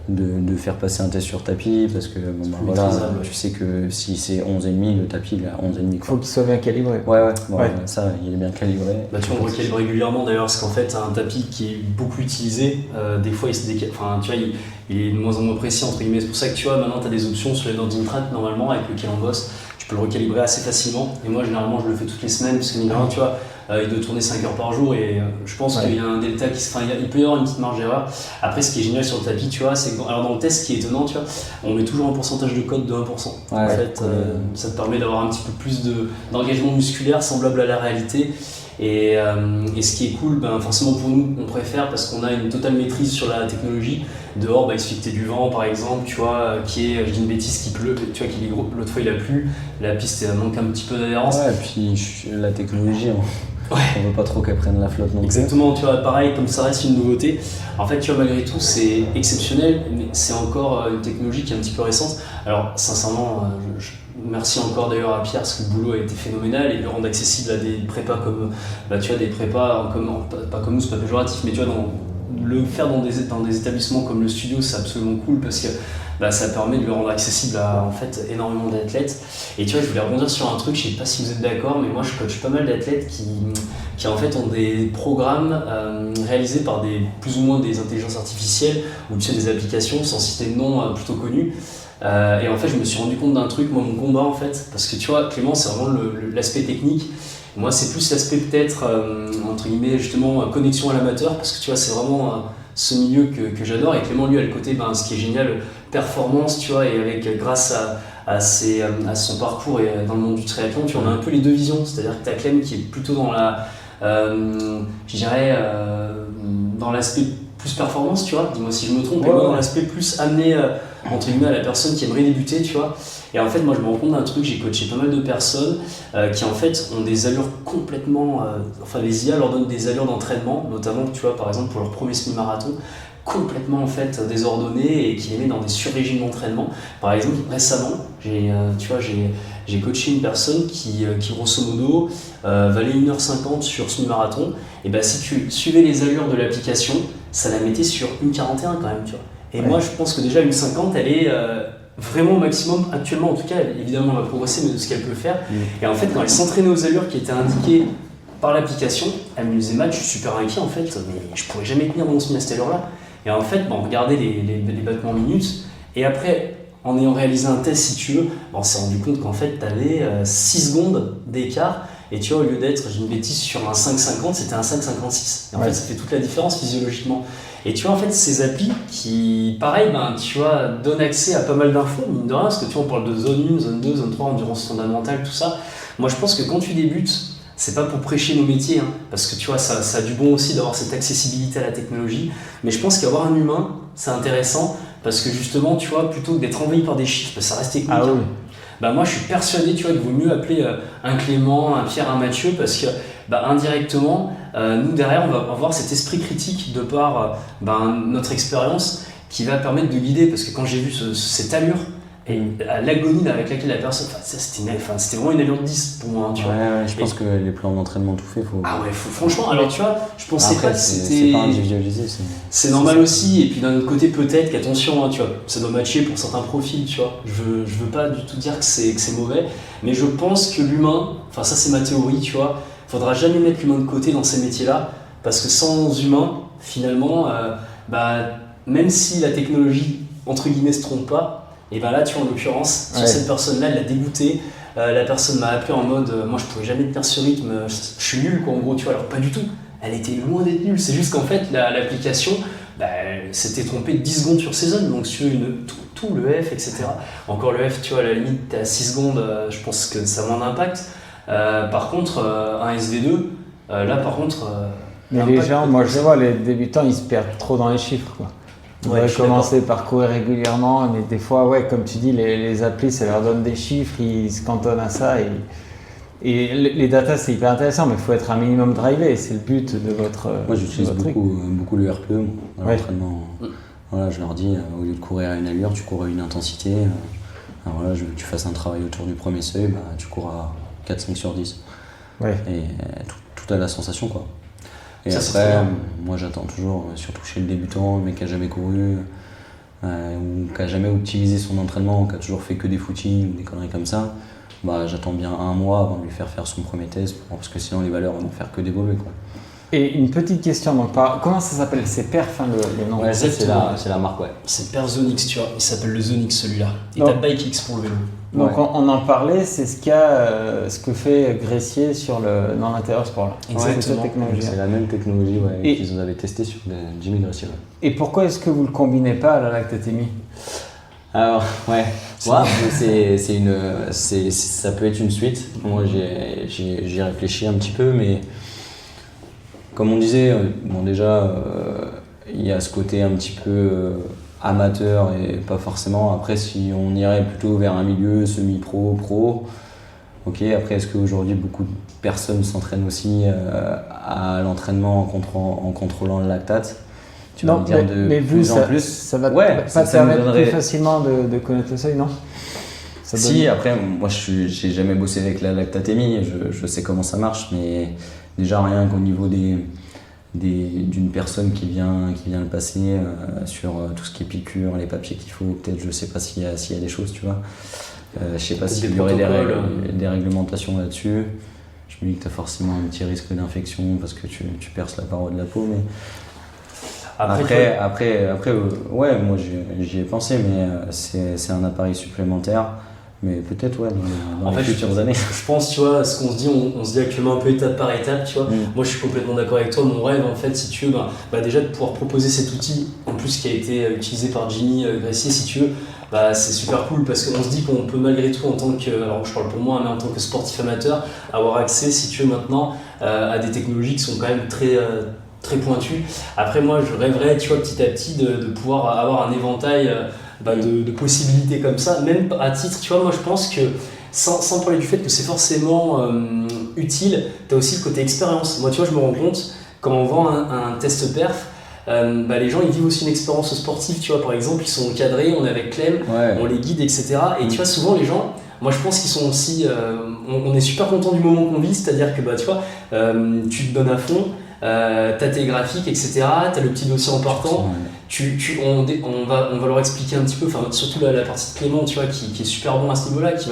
de faire passer un test sur tapis parce que voilà, tu sais que si c'est 11,5, le tapis il est à 11,5. Il faut qu'il soit bien calibré. Ouais. Ça il est bien calibré. Bah, tu vois, on le calibre régulièrement d'ailleurs, parce qu'en fait, un tapis qui est beaucoup utilisé, des fois il se décale, enfin tu vois, il est de moins en moins précis entre guillemets. C'est pour ça que tu vois, maintenant tu as des options sur les Nordic Track normalement avec lequel on bosse. Tu peux le recalibrer assez facilement. Et moi, généralement, je le fais toutes les semaines, parce que mine de rien, tu vois, il doit tourner 5 heures par jour et je pense qu'il y a un delta qui se. Enfin, il peut y avoir une petite marge d'erreur. Après, ce qui est génial sur le tapis, tu vois, c'est que dans le test, ce qui est étonnant, tu vois, on met toujours un pourcentage de code de 1%. En fait, ça te permet d'avoir un petit peu plus d'engagement musculaire semblable à la réalité. Et ce qui est cool, forcément pour nous, on préfère parce qu'on a une totale maîtrise sur la technologie. Dehors, il suffit que tu aies du vent par exemple, tu vois, je dis une bêtise, qu'il pleut, tu vois, l'autre fois il a plu, la piste manque un petit peu d'adhérence. Ouais, et puis la technologie, on veut pas trop qu'elle prenne la flotte non plus. Exactement, tu vois, pareil, comme ça reste une nouveauté. En fait, tu vois, malgré tout, c'est exceptionnel, mais c'est encore une technologie qui est un petit peu récente. Alors, sincèrement, merci encore d'ailleurs à Pierre, parce que le boulot a été phénoménal et le rendre accessible à des prépas comme, tu vois, des prépas, pas comme nous, c'est pas péjoratif, mais tu vois, le faire dans des établissements comme le studio, c'est absolument cool parce que ça permet de le rendre accessible à en fait énormément d'athlètes. Et tu vois, je voulais rebondir sur un truc, je sais pas si vous êtes d'accord, mais moi je coach pas mal d'athlètes qui en fait ont des programmes réalisés par plus ou moins des intelligences artificielles ou tu sais, des applications, sans citer de nom, plutôt connues. Et en fait, je me suis rendu compte d'un truc, moi mon combat en fait, parce que tu vois, Clément, c'est vraiment l'aspect technique. Moi, c'est plus l'aspect peut-être, entre guillemets, justement, connexion à l'amateur, parce que tu vois, c'est vraiment ce milieu que j'adore. Et Clément, lui, a le côté, ce qui est génial, performance, tu vois, et grâce à son parcours et dans le monde du triathlon, tu vois, on a un peu les deux visions. C'est-à-dire que tu as Clem qui est plutôt dans je dirais, dans l'aspect plus performance, tu vois, dis-moi si je me trompe, et moi dans l'aspect plus amené, entre guillemets, à la personne qui aimerait débuter, tu vois. Et en fait, moi je me rends compte d'un truc, j'ai coaché pas mal de personnes qui en fait ont des allures complètement, les IA leur donnent des allures d'entraînement, notamment, tu vois, par exemple pour leur premier semi-marathon, complètement en fait désordonnées et qui les met dans des sur-régimes d'entraînement. Par exemple, récemment, j'ai coaché une personne qui grosso modo valait 1h50 sur semi-marathon. Et si tu suivais les allures de l'application, ça la mettait sur 1h41 quand même, tu vois. Et moi je pense que déjà 1h50 elle est vraiment au maximum actuellement, en tout cas évidemment elle va progresser, mais de ce qu'elle peut faire. Et en fait quand elle s'entraînait aux allures qui étaient indiquées par l'application, elle me disait, je suis super inquiet en fait, mais je pourrais jamais tenir mon semi à cette allure là. Et en fait on regardait les battements minutes et après en ayant réalisé un test si tu veux, on s'est rendu compte qu'en fait tu avais 6 secondes d'écart. Et tu vois, au lieu d'être, j'ai une bêtise, sur un 5,50, c'était un 5,56. Et en fait, ça fait toute la différence physiologiquement. Et tu vois, en fait, ces applis qui, pareil, tu vois, donnent accès à pas mal d'infos, mine de rien, parce que tu vois, on parle de zone 1, zone 2, zone 3, endurance fondamentale, tout ça. Moi, je pense que quand tu débutes, c'est pas pour prêcher nos métiers, parce que tu vois, ça a du bon aussi d'avoir cette accessibilité à la technologie. Mais je pense qu'avoir un humain, c'est intéressant, parce que justement, tu vois, plutôt que d'être envahi par des chiffres, ça reste technique. Ah oui. Moi je suis persuadé, tu vois, qu'il vaut mieux appeler un Clément, un Pierre, un Mathieu, parce que indirectement, nous derrière on va avoir cet esprit critique de par notre expérience qui va permettre de guider, parce que quand j'ai vu cette allure et l'agonie avec laquelle la personne, c'était vraiment une allure de 10 pour moi, tu vois. Je pense que les plans d'entraînement tout fait, franchement, alors tu vois, je pensais pas que c'était... C'est pas individualisé, c'est normal aussi, et puis d'un autre côté peut-être qu'attention, tu vois, ça doit matcher pour certains profils, tu vois. Je veux pas du tout dire que c'est mauvais, mais je pense que l'humain, ça c'est ma théorie, tu vois, faudra jamais mettre l'humain de côté dans ces métiers-là, parce que sans humain, finalement, même si la technologie, entre guillemets, se trompe pas, et là, tu vois, en l'occurrence, sur cette personne-là, elle l'a dégoûté. La personne m'a appelé en mode moi je pourrais jamais tenir ce rythme, je suis nul quoi, en gros, tu vois. Alors pas du tout, elle était loin d'être nulle, c'est juste qu'en fait l'application elle s'était trompée de 10 secondes sur ses zones, donc sur tout le F, etc. Encore le F, tu vois, à la limite t'es à 6 secondes, je pense que ça a moins d'impact. Par contre, un SV2, là par contre. Mais les gens, moi je vois, les débutants ils se perdent trop dans les chiffres quoi. On va commencer par courir régulièrement, mais des fois, comme tu dis, les applis, ça leur donne des chiffres, ils se cantonnent à ça Et les data, c'est hyper intéressant, mais il faut être un minimum drivé. C'est le but de votre. Moi, j'utilise beaucoup le RPE à Ouais. l'entraînement. Voilà, je leur dis, au lieu de courir à une allure, tu cours à une intensité. Alors voilà, je veux que tu fasses un travail autour du premier seuil, tu cours à 4-5 sur 10. Ouais. Et tout à la sensation, quoi. Et Ça, c'est après, très bien. moi j'attends toujours, surtout chez le débutant, le mec qui a jamais couru, ou qui a jamais optimisé son entraînement, qui a toujours fait que des footings ou des conneries comme ça, j'attends bien un mois avant de lui faire son premier test, parce que sinon les valeurs vont faire que d'évoluer, quoi. Et une petite question, donc, comment ça s'appelle? C'est Perf, hein, le nom. Ouais, ça, Exactement. c'est la marque, ouais. C'est Perzonix, tu vois. Il s'appelle le Zonix celui-là. Et Non. t'as BikeX pour le vélo. Donc Ouais. on en parlait, c'est ce que fait Gressier dans l'intérieur sport. Là. Exactement. C'est cette technologie. C'est la même technologie Et- qu'ils avaient testé sur Jimmy Gressier. Ouais. Et pourquoi est-ce que vous le combinez pas à la lactatémie? Alors, ouais, ça peut être une suite. Moi, j'y ai réfléchi un petit peu, mais comme on disait, déjà, il y a ce côté un petit peu amateur et pas forcément. Après, si on irait plutôt vers un milieu semi-pro, pro, ok. Après, est-ce qu'aujourd'hui, beaucoup de personnes s'entraînent aussi à l'entraînement en contrôlant le lactate? Tu vas Non, me dire de mais vu plus en ça, plus. ça va Ouais, pas ça te me permettre donnerait- plus facilement de connaître le seuil, non? Ça Si, donne- après, moi j'ai jamais bossé avec la lactatémie, je sais comment ça marche, mais déjà rien qu'au niveau d'une personne qui vient le passer sur tout ce qui est piqûre, les papiers qu'il faut, peut-être je sais pas s'il y a des choses, tu vois. Je sais pas Peut-être s'il des y aurait protocoles. des réglementations là-dessus. Je me dis que tu as forcément un petit risque d'infection parce que tu perces la paroi de la peau, mais après, ouais, moi j'y ai pensé, mais c'est un appareil supplémentaire. Mais peut-être, ouais, dans En les fait, futures années. Je pense, tu vois, ce qu'on se dit, on se dit actuellement un peu étape par étape, tu vois. Moi, je suis complètement d'accord avec toi. Mon rêve, en fait, si tu veux, déjà de pouvoir proposer cet outil, en plus qui a été utilisé par Jimmy Gressier, si tu veux, c'est super cool parce qu'on se dit qu'on peut malgré tout, en tant que, alors je parle pour moi, mais en tant que sportif amateur, avoir accès, si tu veux, maintenant, à des technologies qui sont quand même très pointues. Après, moi, je rêverais, tu vois, petit à petit, de pouvoir avoir un éventail de possibilités comme ça, même à titre, tu vois, moi je pense que sans parler du fait que c'est forcément utile, tu as aussi le côté expérience. Moi tu vois, je me rends compte, quand on vend un test perf, les gens ils vivent aussi une expérience sportive, tu vois, par exemple ils sont encadrés, on est avec Clem, Ouais. on les guide, etc. Et tu vois, souvent les gens, moi je pense qu'ils sont aussi, on est super content du moment qu'on vit, c'est-à-dire que tu vois, tu te donnes à fond, t'as tes graphiques, etc., t'as le petit dossier important. On va leur expliquer un petit peu, surtout la partie de Clément, tu vois, qui est super bon à ce niveau-là, qui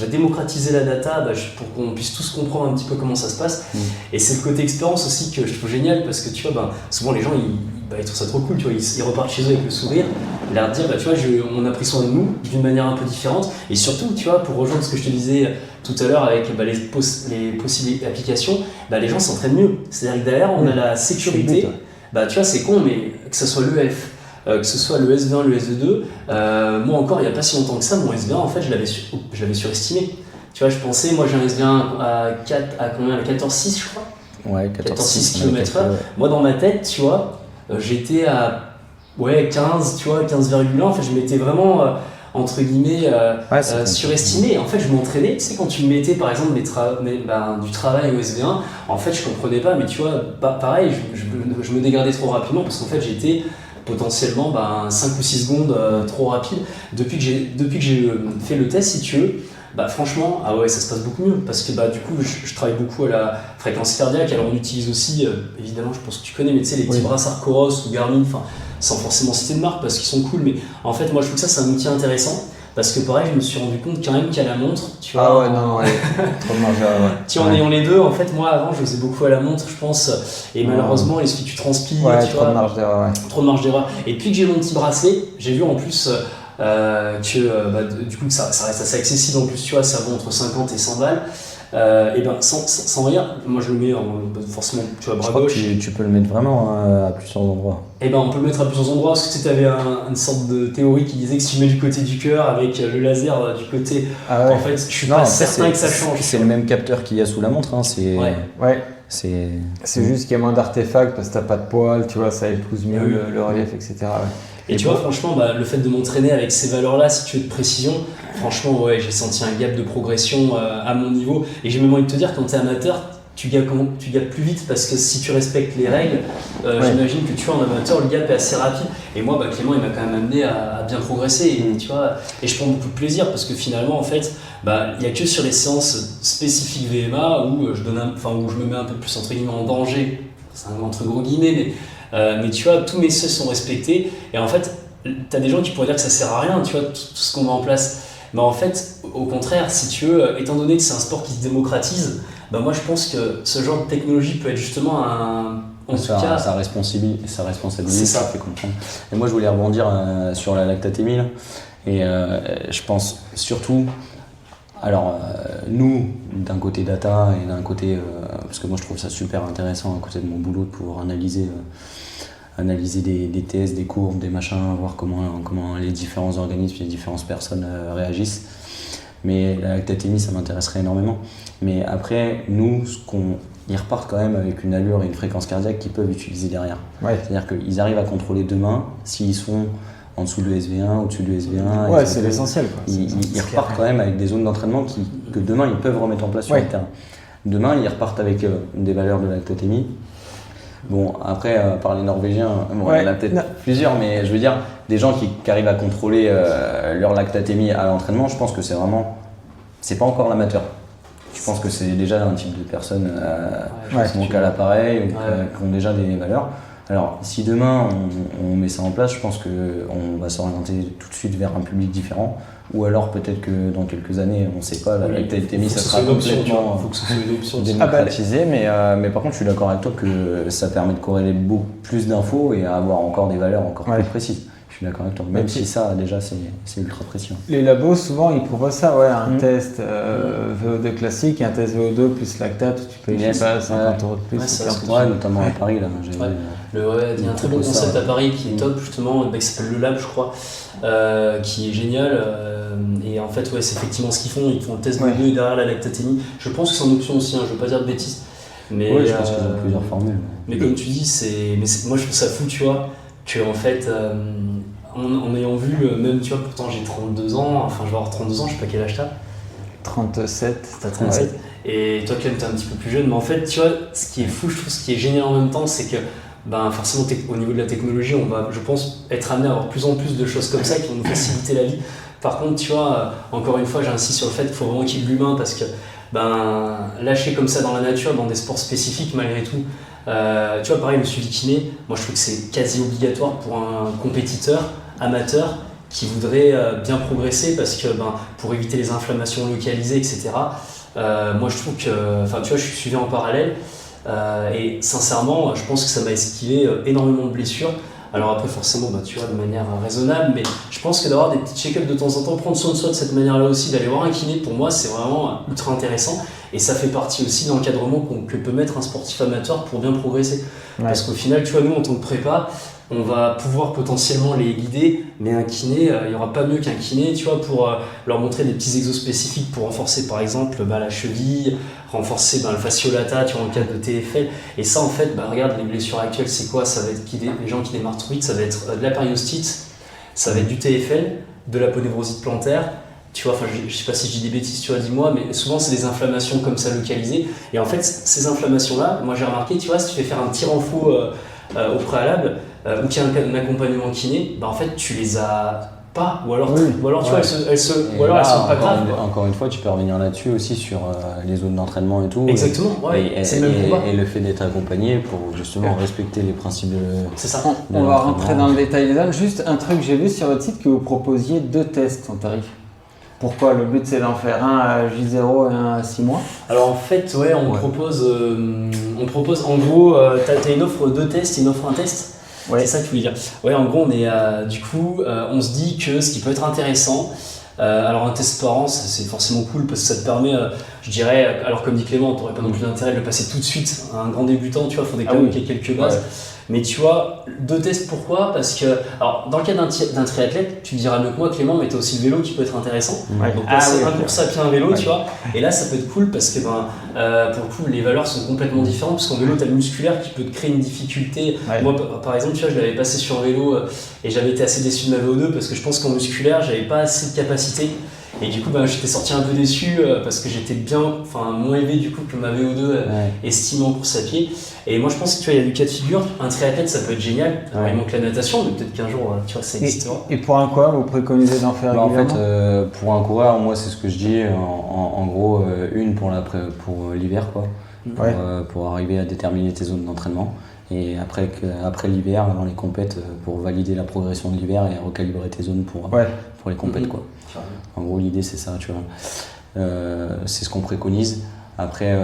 va démocratiser la data pour qu'on puisse tous comprendre un petit peu comment ça se passe. Et c'est le côté expérience aussi que je trouve génial parce que tu vois, souvent les gens ils trouvent ça trop cool, tu vois, ils repartent chez eux avec le sourire, et leur dire, tu vois, on a pris soin de nous d'une manière un peu différente. Et surtout, tu vois, pour rejoindre ce que je te disais tout à l'heure avec les possibles applications, les gens s'entraînent mieux. C'est-à-dire que derrière, on a la sécurité. Tu vois, c'est con, mais que ce soit l'EF, que ce soit le SV1, le SV2, moi encore, il n'y a pas si longtemps que ça, mon SV1, en fait, je l'avais surestimé. Tu vois, je pensais, moi j'ai un SV1 à 14,6, je crois. Ouais, 14,6 km/h. Moi, dans ma tête, tu vois, j'étais à 15, tu vois, 15,1. En fait, je m'étais vraiment, entre guillemets, surestimé. En fait, je m'entraînais. Tu sais, quand tu me mettais, par exemple, du travail au SV1, en fait, je comprenais pas. Mais tu vois, pareil, je me dégradais trop rapidement parce qu'en fait, j'étais potentiellement 5 ou 6 secondes trop rapide. Depuis que j'ai fait le test, si tu veux, franchement, ça se passe beaucoup mieux parce que du coup, je travaille beaucoup à la fréquence cardiaque. Alors, on utilise aussi, évidemment, je pense que tu connais, mais tu sais, les petits brassards Coros ou Garmin, sans forcément citer de marque parce qu'ils sont cool. Mais en fait, moi, je trouve que ça, c'est un outil intéressant. Parce que pareil, je me suis rendu compte quand même qu'il y a la montre, tu vois. Ah ouais, non, ouais. Trop de marge, ouais. Tu vois, en ayant les deux, en fait, moi avant, je faisais beaucoup à la montre, je pense, et malheureusement, il suffit que tu transpires, Ouais, tu trop vois. de marge d'erreur, ouais. Trop de marge d'erreur. Et puis que j'ai mon petit bracelet, j'ai vu en plus que du coup, ça reste assez accessible en plus, tu vois, ça vaut entre 50 et 100 balles. Et sans rire, moi je le mets forcément, tu vois, bras Je crois gauche. que tu peux le mettre vraiment à plusieurs endroits. Et on peut le mettre à plusieurs endroits parce que tu avais une sorte de théorie qui disait que si tu mets du côté du cœur avec le laser du côté, Ah ouais. en fait, je suis pas certain que ça change. C'est le même capteur qu'il y a sous la montre. Ouais. C'est juste qu'il y a moins d'artefacts parce que t'as pas de poils, tu vois, ça épouse mieux le relief, etc. Ouais. Et tu vois, franchement, le fait de m'entraîner avec ces valeurs-là, si tu veux, de précision, franchement, ouais, j'ai senti un gap de progression à mon niveau. Et j'ai même envie de te dire, quand tu es amateur, tu gapes plus vite parce que si tu respectes les règles, j'imagine que tu vois, en amateur, le gap est assez rapide. Et moi, Clément, il m'a quand même amené à bien progresser. Et, tu vois, et je prends beaucoup de plaisir parce que finalement, en fait, il n'y a que sur les séances spécifiques VMA où je me mets un peu plus entre guillemets en danger. C'est entre gros guillemets, mais tu vois, tous mes seuils sont respectés. Et en fait, tu as des gens qui pourraient dire que ça sert à rien, tu vois, tout ce qu'on met en place. Mais en fait, au contraire, si tu veux, étant donné que c'est un sport qui se démocratise, moi je pense que ce genre de technologie peut être justement sa responsabilité, c'est ça. Ça fait comprendre. Et moi je voulais rebondir sur la lactatémie là. Et je pense surtout, alors nous d'un côté data et d'un côté, parce que moi je trouve ça super intéressant à côté de mon boulot de pouvoir analyser des tests, des courbes, des machins, voir comment les différents organismes, les différentes personnes réagissent. Mais la lactatémie, ça m'intéresserait énormément. Mais après, nous, ils repartent quand même avec une allure et une fréquence cardiaque qu'ils peuvent utiliser derrière. Ouais. C'est-à-dire qu'ils arrivent à contrôler demain s'ils sont en dessous de SV1, au-dessus de SV1. Ouais, c'est l'essentiel. Ils repartent quand même avec des zones d'entraînement que demain, ils peuvent remettre en place sur le terrain. Demain, ils repartent avec des valeurs de lactatémie. Bon, après, par les Norvégiens, il y en a peut-être plusieurs, mais je veux dire, des gens qui arrivent à contrôler leur lactatémie à l'entraînement, je pense que c'est pas encore l'amateur. Je pense que c'est déjà un type de personnes qui sont à l'appareil ou qui ont déjà des valeurs. Alors, si demain on met ça en place, je pense qu'on va s'orienter tout de suite vers un public différent. Ou alors peut-être que dans quelques années, on ne sait pas, la lactatémie, ça sera complètement démocratisé. Mais par contre, je suis d'accord avec toi que ça permet de corréler beaucoup plus d'infos et à avoir encore des valeurs encore plus précises. Je suis d'accord avec toi, même si ça, déjà, c'est ultra précis. Les labos, souvent, ils proposent ça, un test VO2 classique et un test VO2 plus lactate, où tu payes, je sais pas, 50 € de plus. Notamment à Paris, là. Il y a un très bon concept à Paris qui est top, justement, qui s'appelle le Lab, je crois, qui est génial. Et en fait, c'est effectivement ce qu'ils font. Ils font le test VO2 derrière la lactatémie. Je pense que c'est en option aussi, je ne veux pas dire de bêtises. Mais, je pense qu'ils ont plusieurs formules. Mais comme tu dis, moi je trouve ça fou, tu vois, que en fait, en ayant vu, même, tu vois, pourtant j'ai 32 ans, enfin je vais avoir 32 ans, je sais pas quel âge t'as. 37. T'as 37. Et toi, Clem, t'es un petit peu plus jeune, mais en fait, tu vois, ce qui est fou, je trouve, ce qui est génial en même temps, c'est que forcément, au niveau de la technologie, on va, je pense, être amené à avoir plus en plus de choses comme ça qui vont nous faciliter la vie. Par contre, tu vois, encore une fois, j'insiste sur le fait qu'il faut vraiment qu'il y ait de l'humain parce que lâcher comme ça dans la nature, dans des sports spécifiques, malgré tout, tu vois, pareil, le suivi kiné, moi je trouve que c'est quasi obligatoire pour un compétiteur amateur qui voudrait bien progresser parce que pour éviter les inflammations localisées, etc. Moi je trouve que, tu vois, je suis suivi en parallèle et sincèrement, je pense que ça m'a esquivé énormément de blessures. Alors après, forcément, tu vois, de manière raisonnable, mais je pense que d'avoir des petits check-ups de temps en temps, prendre soin de soi de cette manière-là aussi, d'aller voir un kiné, pour moi, c'est vraiment ultra intéressant. Et ça fait partie aussi de l'encadrement que peut mettre un sportif amateur pour bien progresser. Parce qu'au final, tu vois, nous, en tant que prépa, on va pouvoir potentiellement les guider, mais un kiné, il n'y aura pas mieux qu'un kiné, tu vois, pour leur montrer des petits exos spécifiques pour renforcer, par exemple, la cheville, renforcer le fasciolata, tu vois, en cas de TFL. Et ça, en fait, regarde, les blessures actuelles, c'est quoi? Ça va être les gens qui démarrent trop vite, ça va être de la périostite, ça va être du TFL, de la ponévrosite plantaire. Tu vois, je sais pas si je dis des bêtises, tu vois, dis-moi, mais souvent c'est des inflammations comme ça localisées. Et en fait, ces inflammations-là, moi j'ai remarqué, tu vois, si tu fais faire un petit renfo au préalable, ou qu'il y a un accompagnement kiné, en fait tu les as pas, ou alors tu vois, elles sont pas graves. Encore une fois, tu peux revenir là-dessus aussi sur les zones d'entraînement et tout. Exactement, c'est le même combat. Et le fait d'être accompagné pour justement respecter les principes de. C'est ça. On va rentrer dans le détail des dames. Juste un truc, j'ai vu sur votre site que vous proposiez 2 tests en tarif. Pourquoi? Le but c'est d'en faire un à J0 et un à 6 mois. Alors en fait, on propose en gros, t'as une offre 2 tests et une offre 1 test. C'est ça que tu voulais dire. En gros, on est on se dit que ce qui peut être intéressant, alors un test par an, c'est forcément cool parce que ça te permet, je dirais, alors comme dit Clément, t'aurais pas non plus d'intérêt de le passer tout de suite à un grand débutant, tu vois, il faudrait quand même qu'il y ait quelques bases. Mais tu vois, 2 tests, pourquoi? Parce que, alors, dans le cas d'un triathlète, tu diras mieux que moi, Clément, mais tu as aussi le vélo qui peut être intéressant. Donc, passer un course à pied, un vélo, tu vois. Et là, ça peut être cool parce que, pour le coup, les valeurs sont complètement différentes. Parce qu'en vélo, tu as le musculaire qui peut te créer une difficulté. Moi, par exemple, tu vois, je l'avais passé sur vélo et j'avais été assez déçu de ma VO2 parce que je pense qu'en musculaire, j'avais pas assez de capacité. Et du coup, j'étais sorti un peu déçu parce que j'étais moins élevé du coup que ma VO2 estimée en course à pied. Et moi, je pense que tu vois, il y a du cas de figure. Un triathlète, ça peut être génial. Alors, il manque la natation, mais peut-être qu'un jour, tu vois, ça existera. Et pour un coureur, vous préconisez d'en faire régulièrement? En fait, pour un coureur, moi, c'est ce que je dis. En gros, une pour l'hiver, quoi. Pour arriver à déterminer tes zones d'entraînement. Et après l'hiver, avant les compètes, pour valider la progression de l'hiver et recalibrer tes zones pour les compètes, quoi. En gros, l'idée, c'est ça, tu vois. C'est ce qu'on préconise. Après,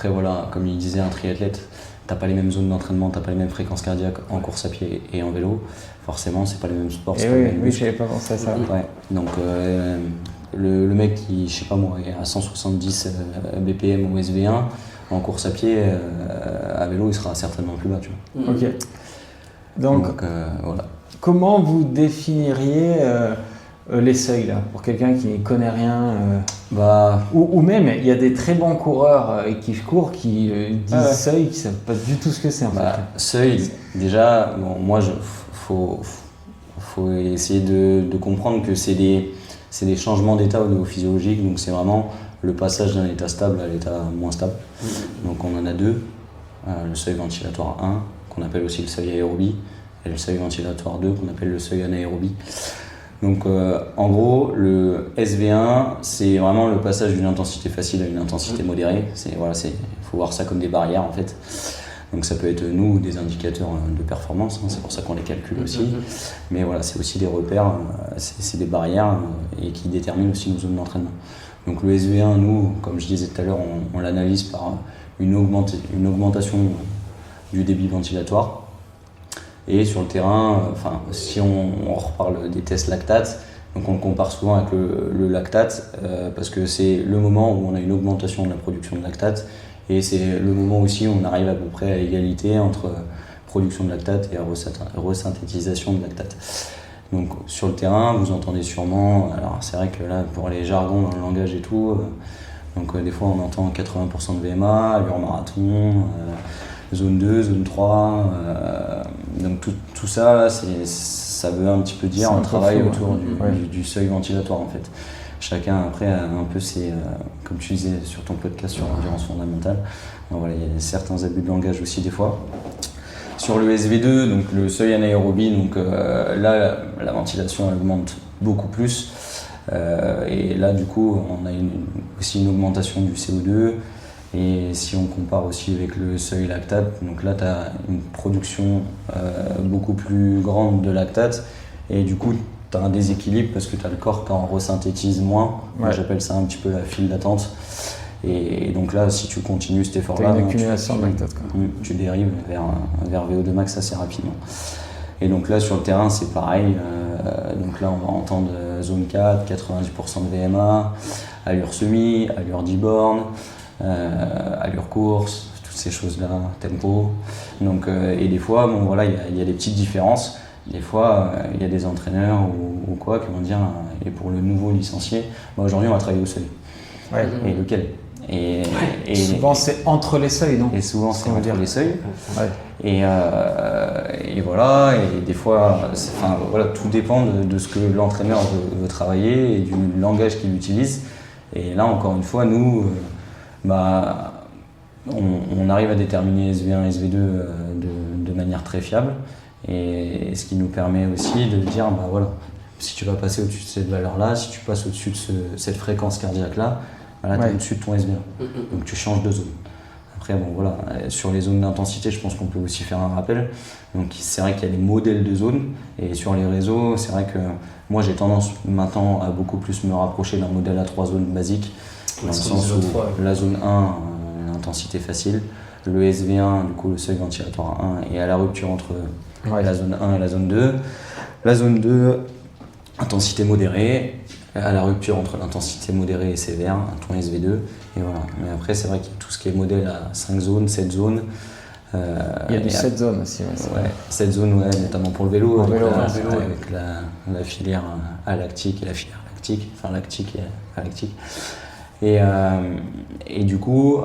voilà, comme il disait, un triathlète, t'as pas les mêmes zones d'entraînement, t'as pas les mêmes fréquences cardiaques en course à pied et en vélo. Forcément, c'est pas les mêmes sports. Oui, j'avais pas pensé à ça. Ouais. Donc, le mec qui, je sais pas moi, est à 170 BPM ou SV1, en course à pied, à vélo, il sera certainement plus bas, tu vois. Ok. Donc voilà. Comment vous définiriez les seuils là, pour quelqu'un qui ne connaît rien ou même, il y a des très bons coureurs qui courent qui disent seuil, qui ne savent pas du tout ce que c'est en fait. Seuil, déjà, moi, faut essayer de comprendre que c'est des changements d'état au niveau physiologique, donc c'est vraiment le passage d'un état stable à l'état moins stable. Donc on en a 2, le seuil ventilatoire 1, qu'on appelle aussi le seuil aérobie, et le seuil ventilatoire 2, qu'on appelle le seuil anaérobie. Donc en gros, le SV1, c'est vraiment le passage d'une intensité facile à une intensité modérée. Faut voir ça comme des barrières en fait. Donc ça peut être nous des indicateurs de performance, c'est pour ça qu'on les calcule aussi. Mais voilà, c'est aussi des repères, c'est des barrières et qui déterminent aussi nos zones d'entraînement. Donc le SV1, nous, comme je disais tout à l'heure, on l'analyse par une augmentation du débit ventilatoire. Et sur le terrain, si on reparle des tests lactates, donc on le compare souvent avec le lactate parce que c'est le moment où on a une augmentation de la production de lactate et c'est le moment aussi où on arrive à peu près à égalité entre production de lactate et resynthétisation de lactate. Donc sur le terrain, vous entendez sûrement, alors c'est vrai que là pour les jargons dans le langage et tout, des fois on entend 80% de VMA, allure marathon, zone 2, zone 3, donc tout ça là, ça veut un petit peu dire un travail autour du seuil ventilatoire en fait. Chacun après a un peu ses, comme tu disais sur ton podcast sur l'endurance fondamentale, voilà, il y a certains abus de langage aussi des fois. Sur le SV2, donc le seuil anaérobie, donc là la ventilation elle augmente beaucoup plus et là du coup on a aussi une augmentation du CO2 et si on compare aussi avec le seuil lactate, donc là tu as une production beaucoup plus grande de lactate et du coup tu as un déséquilibre parce que tu as le corps qui en resynthétise moins, moi j'appelle ça un petit peu la file d'attente. Et donc là, si tu continues cet effort-là, tu dérives vers VO2 max assez rapidement. Et donc là, sur le terrain, c'est pareil. Donc là, on va entendre zone 4, 90% de VMA, allure semi, allure 10 bornes, allure course, toutes ces choses-là, tempo. Donc, et des fois, il y a des petites différences. Des fois, il y a des entraîneurs ou quoi qui vont dire, et pour le nouveau licencié, aujourd'hui, on va travailler au seuil. Et lequel ? Et souvent c'est entre les seuils, non ? Et souvent c'est entre les seuils. Et voilà, et des fois, tout dépend de ce que l'entraîneur veut travailler et du langage qu'il utilise. Et là, encore une fois, nous, on arrive à déterminer SV1 et SV2 de manière très fiable. Et ce qui nous permet aussi de dire, si tu vas passer au-dessus de cette valeur-là, si tu passes au-dessus de cette fréquence cardiaque-là, tu es au-dessus de ton SV1, donc tu changes de zone. Après, sur les zones d'intensité, je pense qu'on peut aussi faire un rappel. Donc c'est vrai qu'il y a des modèles de zones, et sur les réseaux, c'est vrai que moi j'ai tendance maintenant à beaucoup plus me rapprocher d'un modèle à 3 zones basiques, dans le sens où la zone 1, l'intensité facile, le SV1, du coup le seuil ventilatoire 1, et à la rupture entre la zone 1 et la zone 2. La zone 2, intensité modérée, à la rupture entre l'intensité modérée et sévère, ton SV2, et voilà. Mais après, c'est vrai qu'il y a tout ce qui est modèle à 5 zones, 7 zones, Il y a du 7 zones aussi. Ouais, 7 zones, ouais, notamment pour le vélo, Pour le vélo, avec la filière alactique et la filière lactique, enfin lactique et alactique. Et du coup,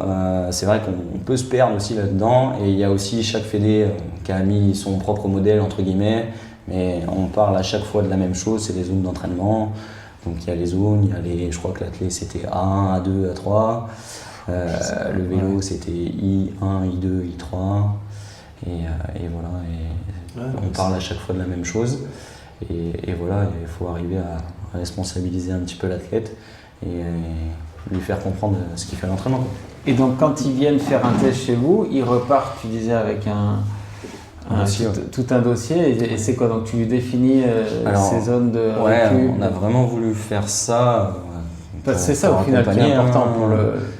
c'est vrai qu'on peut se perdre aussi là-dedans. Et il y a aussi chaque fédé qui a mis son propre modèle, entre guillemets, mais on parle à chaque fois de la même chose, c'est les zones d'entraînement. Donc il y a les zones, je crois que l'athlète c'était A1, A2, A3. Le vélo c'était I1, I2, I3. Et voilà, on parle à chaque fois de la même chose. Et voilà, il faut arriver à responsabiliser un petit peu l'athlète et lui faire comprendre ce qu'il fait à l'entraînement. Et donc quand ils viennent faire un test chez vous, ils repartent, tu disais, avec tout un dossier. Et c'est quoi? Donc tu lui définis ces zones de récup. On a vraiment voulu faire ça. C'est ça au final qui est important pour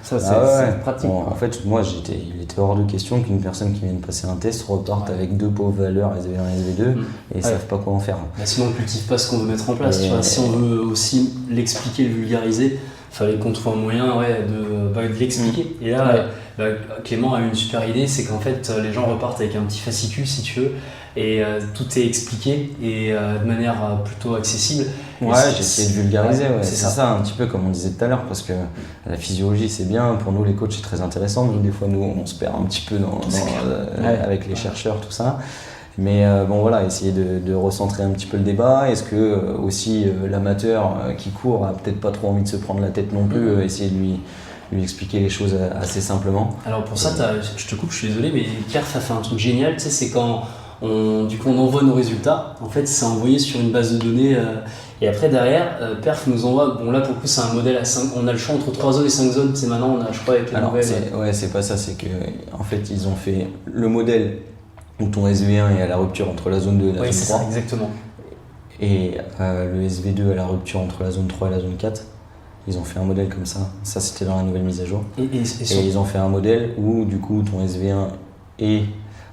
ça, c'est pratique. Bon, en fait, moi, il était hors de question qu'une personne qui vient de passer un test reparte avec 2 pauvres valeurs SV1 et SV2 et ils savent pas quoi en faire. Sinon, on ne cultive pas ce qu'on veut mettre en place. Tu vois, si on veut aussi l'expliquer, le vulgariser, il fallait qu'on trouve un moyen de l'expliquer. Et là, Clément a eu une super idée, c'est qu'en fait, les gens repartent avec un petit fascicule, si tu veux, et tout est expliqué et de manière plutôt accessible. Ouais, j'ai essayé de vulgariser, c'est ça un petit peu comme on disait tout à l'heure, parce que la physiologie c'est bien, pour nous les coachs c'est très intéressant, mais des fois nous on se perd un petit peu avec les chercheurs, tout ça. Mais bon voilà, essayer de recentrer un petit peu le débat. Est-ce que aussi l'amateur qui court a peut-être pas trop envie de se prendre la tête non plus, essayer de lui expliquer les choses assez simplement. Alors pour ça, je te coupe, je suis désolé, mais Perf a fait un truc génial, tu sais, c'est quand on envoie nos résultats, en fait c'est envoyé sur une base de données et après derrière, Perf nous envoie, bon là pour le coup c'est un modèle à 5, on a le choix entre 3 zones et 5 zones, c'est maintenant on a je crois avec la nouvelle... c'est pas ça, c'est que en fait ils ont fait le modèle où ton SV1 est à la rupture entre la zone 2 et la zone 3. C'est ça, exactement. Et le SV2 à la rupture entre la zone 3 et la zone 4. Ils ont fait un modèle comme ça c'était dans la nouvelle mise à jour. Et ils ont fait un modèle où du coup ton SV1 est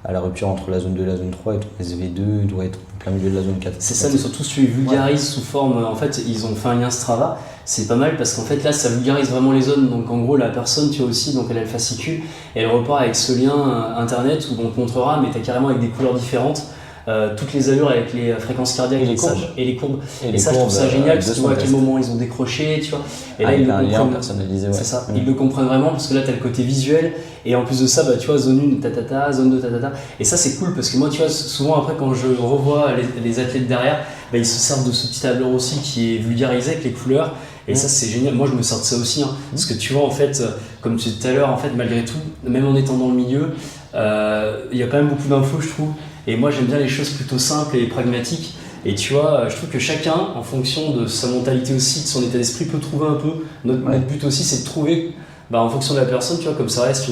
à la rupture entre la zone 2 et la zone 3 et ton SV2 doit être au plein milieu de la zone 4. C'est ça, mais surtout si tu les vulgarises sous forme, en fait ils ont fait un lien Strava, c'est pas mal parce qu'en fait là ça vulgarise vraiment les zones, donc en gros la personne tu as aussi, donc elle a le fascicule et elle repart avec ce lien internet où on te montrera, mais tu as carrément avec des couleurs différentes. Toutes les allures avec les fréquences cardiaques et les courbes. Et ça, je trouve ça génial parce que tu vois à quel moment ils ont décroché, tu vois. Et là, ils le comprennent. Personnalisé, c'est ça. Ils le comprennent vraiment parce que là, tu as le côté visuel. Et en plus de ça, tu vois, zone 1, zone 2, Et ça, c'est cool parce que moi, tu vois, souvent après, quand je revois les athlètes derrière, ils se servent de ce petit tableur aussi qui est vulgarisé avec les couleurs. Et ça, c'est génial. Moi, je me sers de ça aussi. Parce que tu vois, en fait, comme tu disais tout à l'heure, en fait, malgré tout, même en étant dans le milieu, il y a quand même beaucoup d'infos, je trouve. Et moi j'aime bien les choses plutôt simples et pragmatiques. Et tu vois, je trouve que chacun, en fonction de sa mentalité aussi, de son état d'esprit, peut trouver un peu. Notre but aussi, c'est de trouver, en fonction de la personne, tu vois, comme ça reste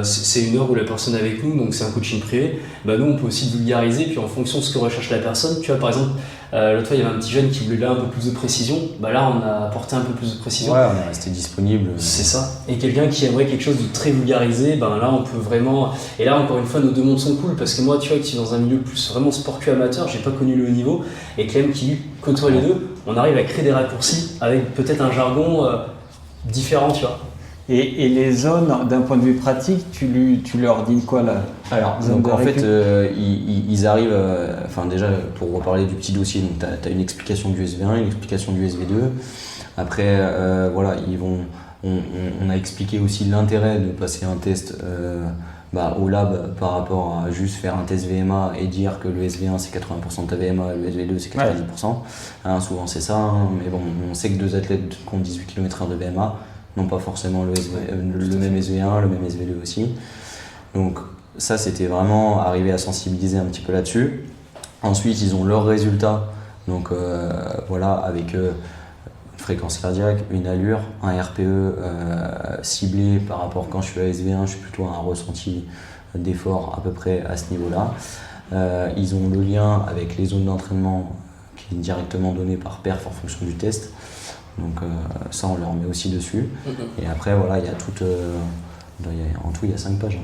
c'est une heure où la personne est avec nous, donc c'est un coaching privé. Nous, on peut aussi vulgariser, puis en fonction de ce que recherche la personne, tu vois, par exemple, l'autre fois, il y avait un petit jeune qui voulait là un peu plus de précision. Là, on a apporté un peu plus de précision. Ouais, on est resté disponible. C'est ça. Et quelqu'un qui aimerait quelque chose de très vulgarisé, là, on peut vraiment. Et là, encore une fois, nos deux mondes sont cool parce que moi, tu vois, qui suis dans un milieu plus vraiment sportif amateur, j'ai pas connu le haut niveau. Et Clem qui lui côtoie les deux, on arrive à créer des raccourcis avec peut-être un jargon différent, tu vois. Et les zones, d'un point de vue pratique, tu leur dis quoi là? Alors, donc en fait, ils arrivent, déjà pour reparler du petit dossier, donc tu as une explication du SV1, une explication du SV2. Après, on a expliqué aussi l'intérêt de passer un test au lab par rapport à juste faire un test VMA et dire que le SV1 c'est 80% de ta VMA, le SV2 c'est 90%. Souvent c'est ça, mais bon, on sait que 2 athlètes qui ont 18 km/h de VMA n'ont pas forcément le même SV1, le même SV2 aussi. Donc ça, c'était vraiment arriver à sensibiliser un petit peu là-dessus. Ensuite, ils ont leurs résultats, donc avec une fréquence cardiaque, une allure, un RPE ciblé par rapport quand je suis à SV1, je suis plutôt à un ressenti d'effort à peu près à ce niveau-là. Ils ont le lien avec les zones d'entraînement qui est directement donné par Perf en fonction du test. Donc ça, on leur met aussi dessus. Et après, il y a toute... en tout, il y a 5 pages.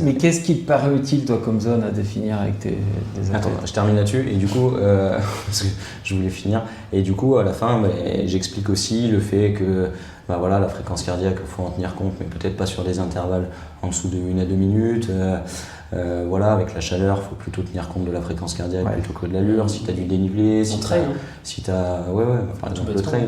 Mais qu'est-ce qui te paraît utile, toi, comme zone à définir avec tes athlètes? Attends, je termine là-dessus. Et du coup, parce que je voulais finir. Et du coup, à la fin, j'explique aussi le fait que bah voilà, la fréquence cardiaque, il faut en tenir compte, mais peut-être pas sur des intervalles en dessous de 1 à 2 minutes. Voilà, avec la chaleur, il faut plutôt tenir compte de la fréquence cardiaque plutôt que de l'allure. Si tu as du dénivelé, si tu as. Ouais, par exemple le trail.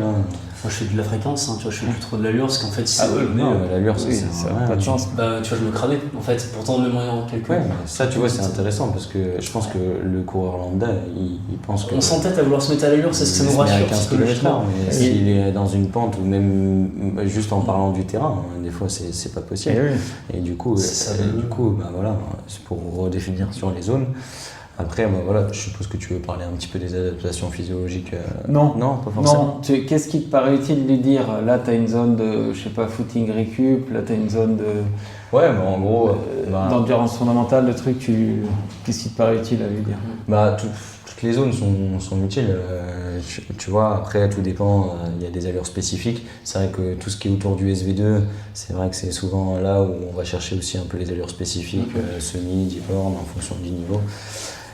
Moi je fais de la fréquence, tu vois, je fais plus trop de l'allure parce qu'en fait si l'allure ça n'a pas de chance. Bah tu vois, je me cramais en fait, pourtant même en quelques. Ouais, ça tu vois, c'est intéressant parce que je pense que le coureur lambda il pense que. On s'entête à vouloir se mettre à l'allure, c'est ce que ça nous rassure. 15 km/h, mais s'il est dans une pente ou même juste en parlant du terrain, des fois c'est pas possible. Et du coup, bah voilà, c'est pour redéfinir sur les zones. Après, bah voilà, je suppose que tu veux parler un petit peu des adaptations physiologiques. Non, pas forcément. Non, qu'est-ce qui te paraît utile de lui dire? Là, tu as une zone de, je sais pas, footing récup, là, tu as une zone de. Ouais, bah en gros. d'endurance fondamentale, le truc, qu'est-ce qui te paraît utile à lui dire? Bah, toutes les zones sont utiles. Tu vois, après, tout dépend. Il y a des allures spécifiques. C'est vrai que tout ce qui est autour du SV2, c'est vrai que c'est souvent là où on va chercher aussi un peu les allures spécifiques, semi, diporn, en fonction du niveau.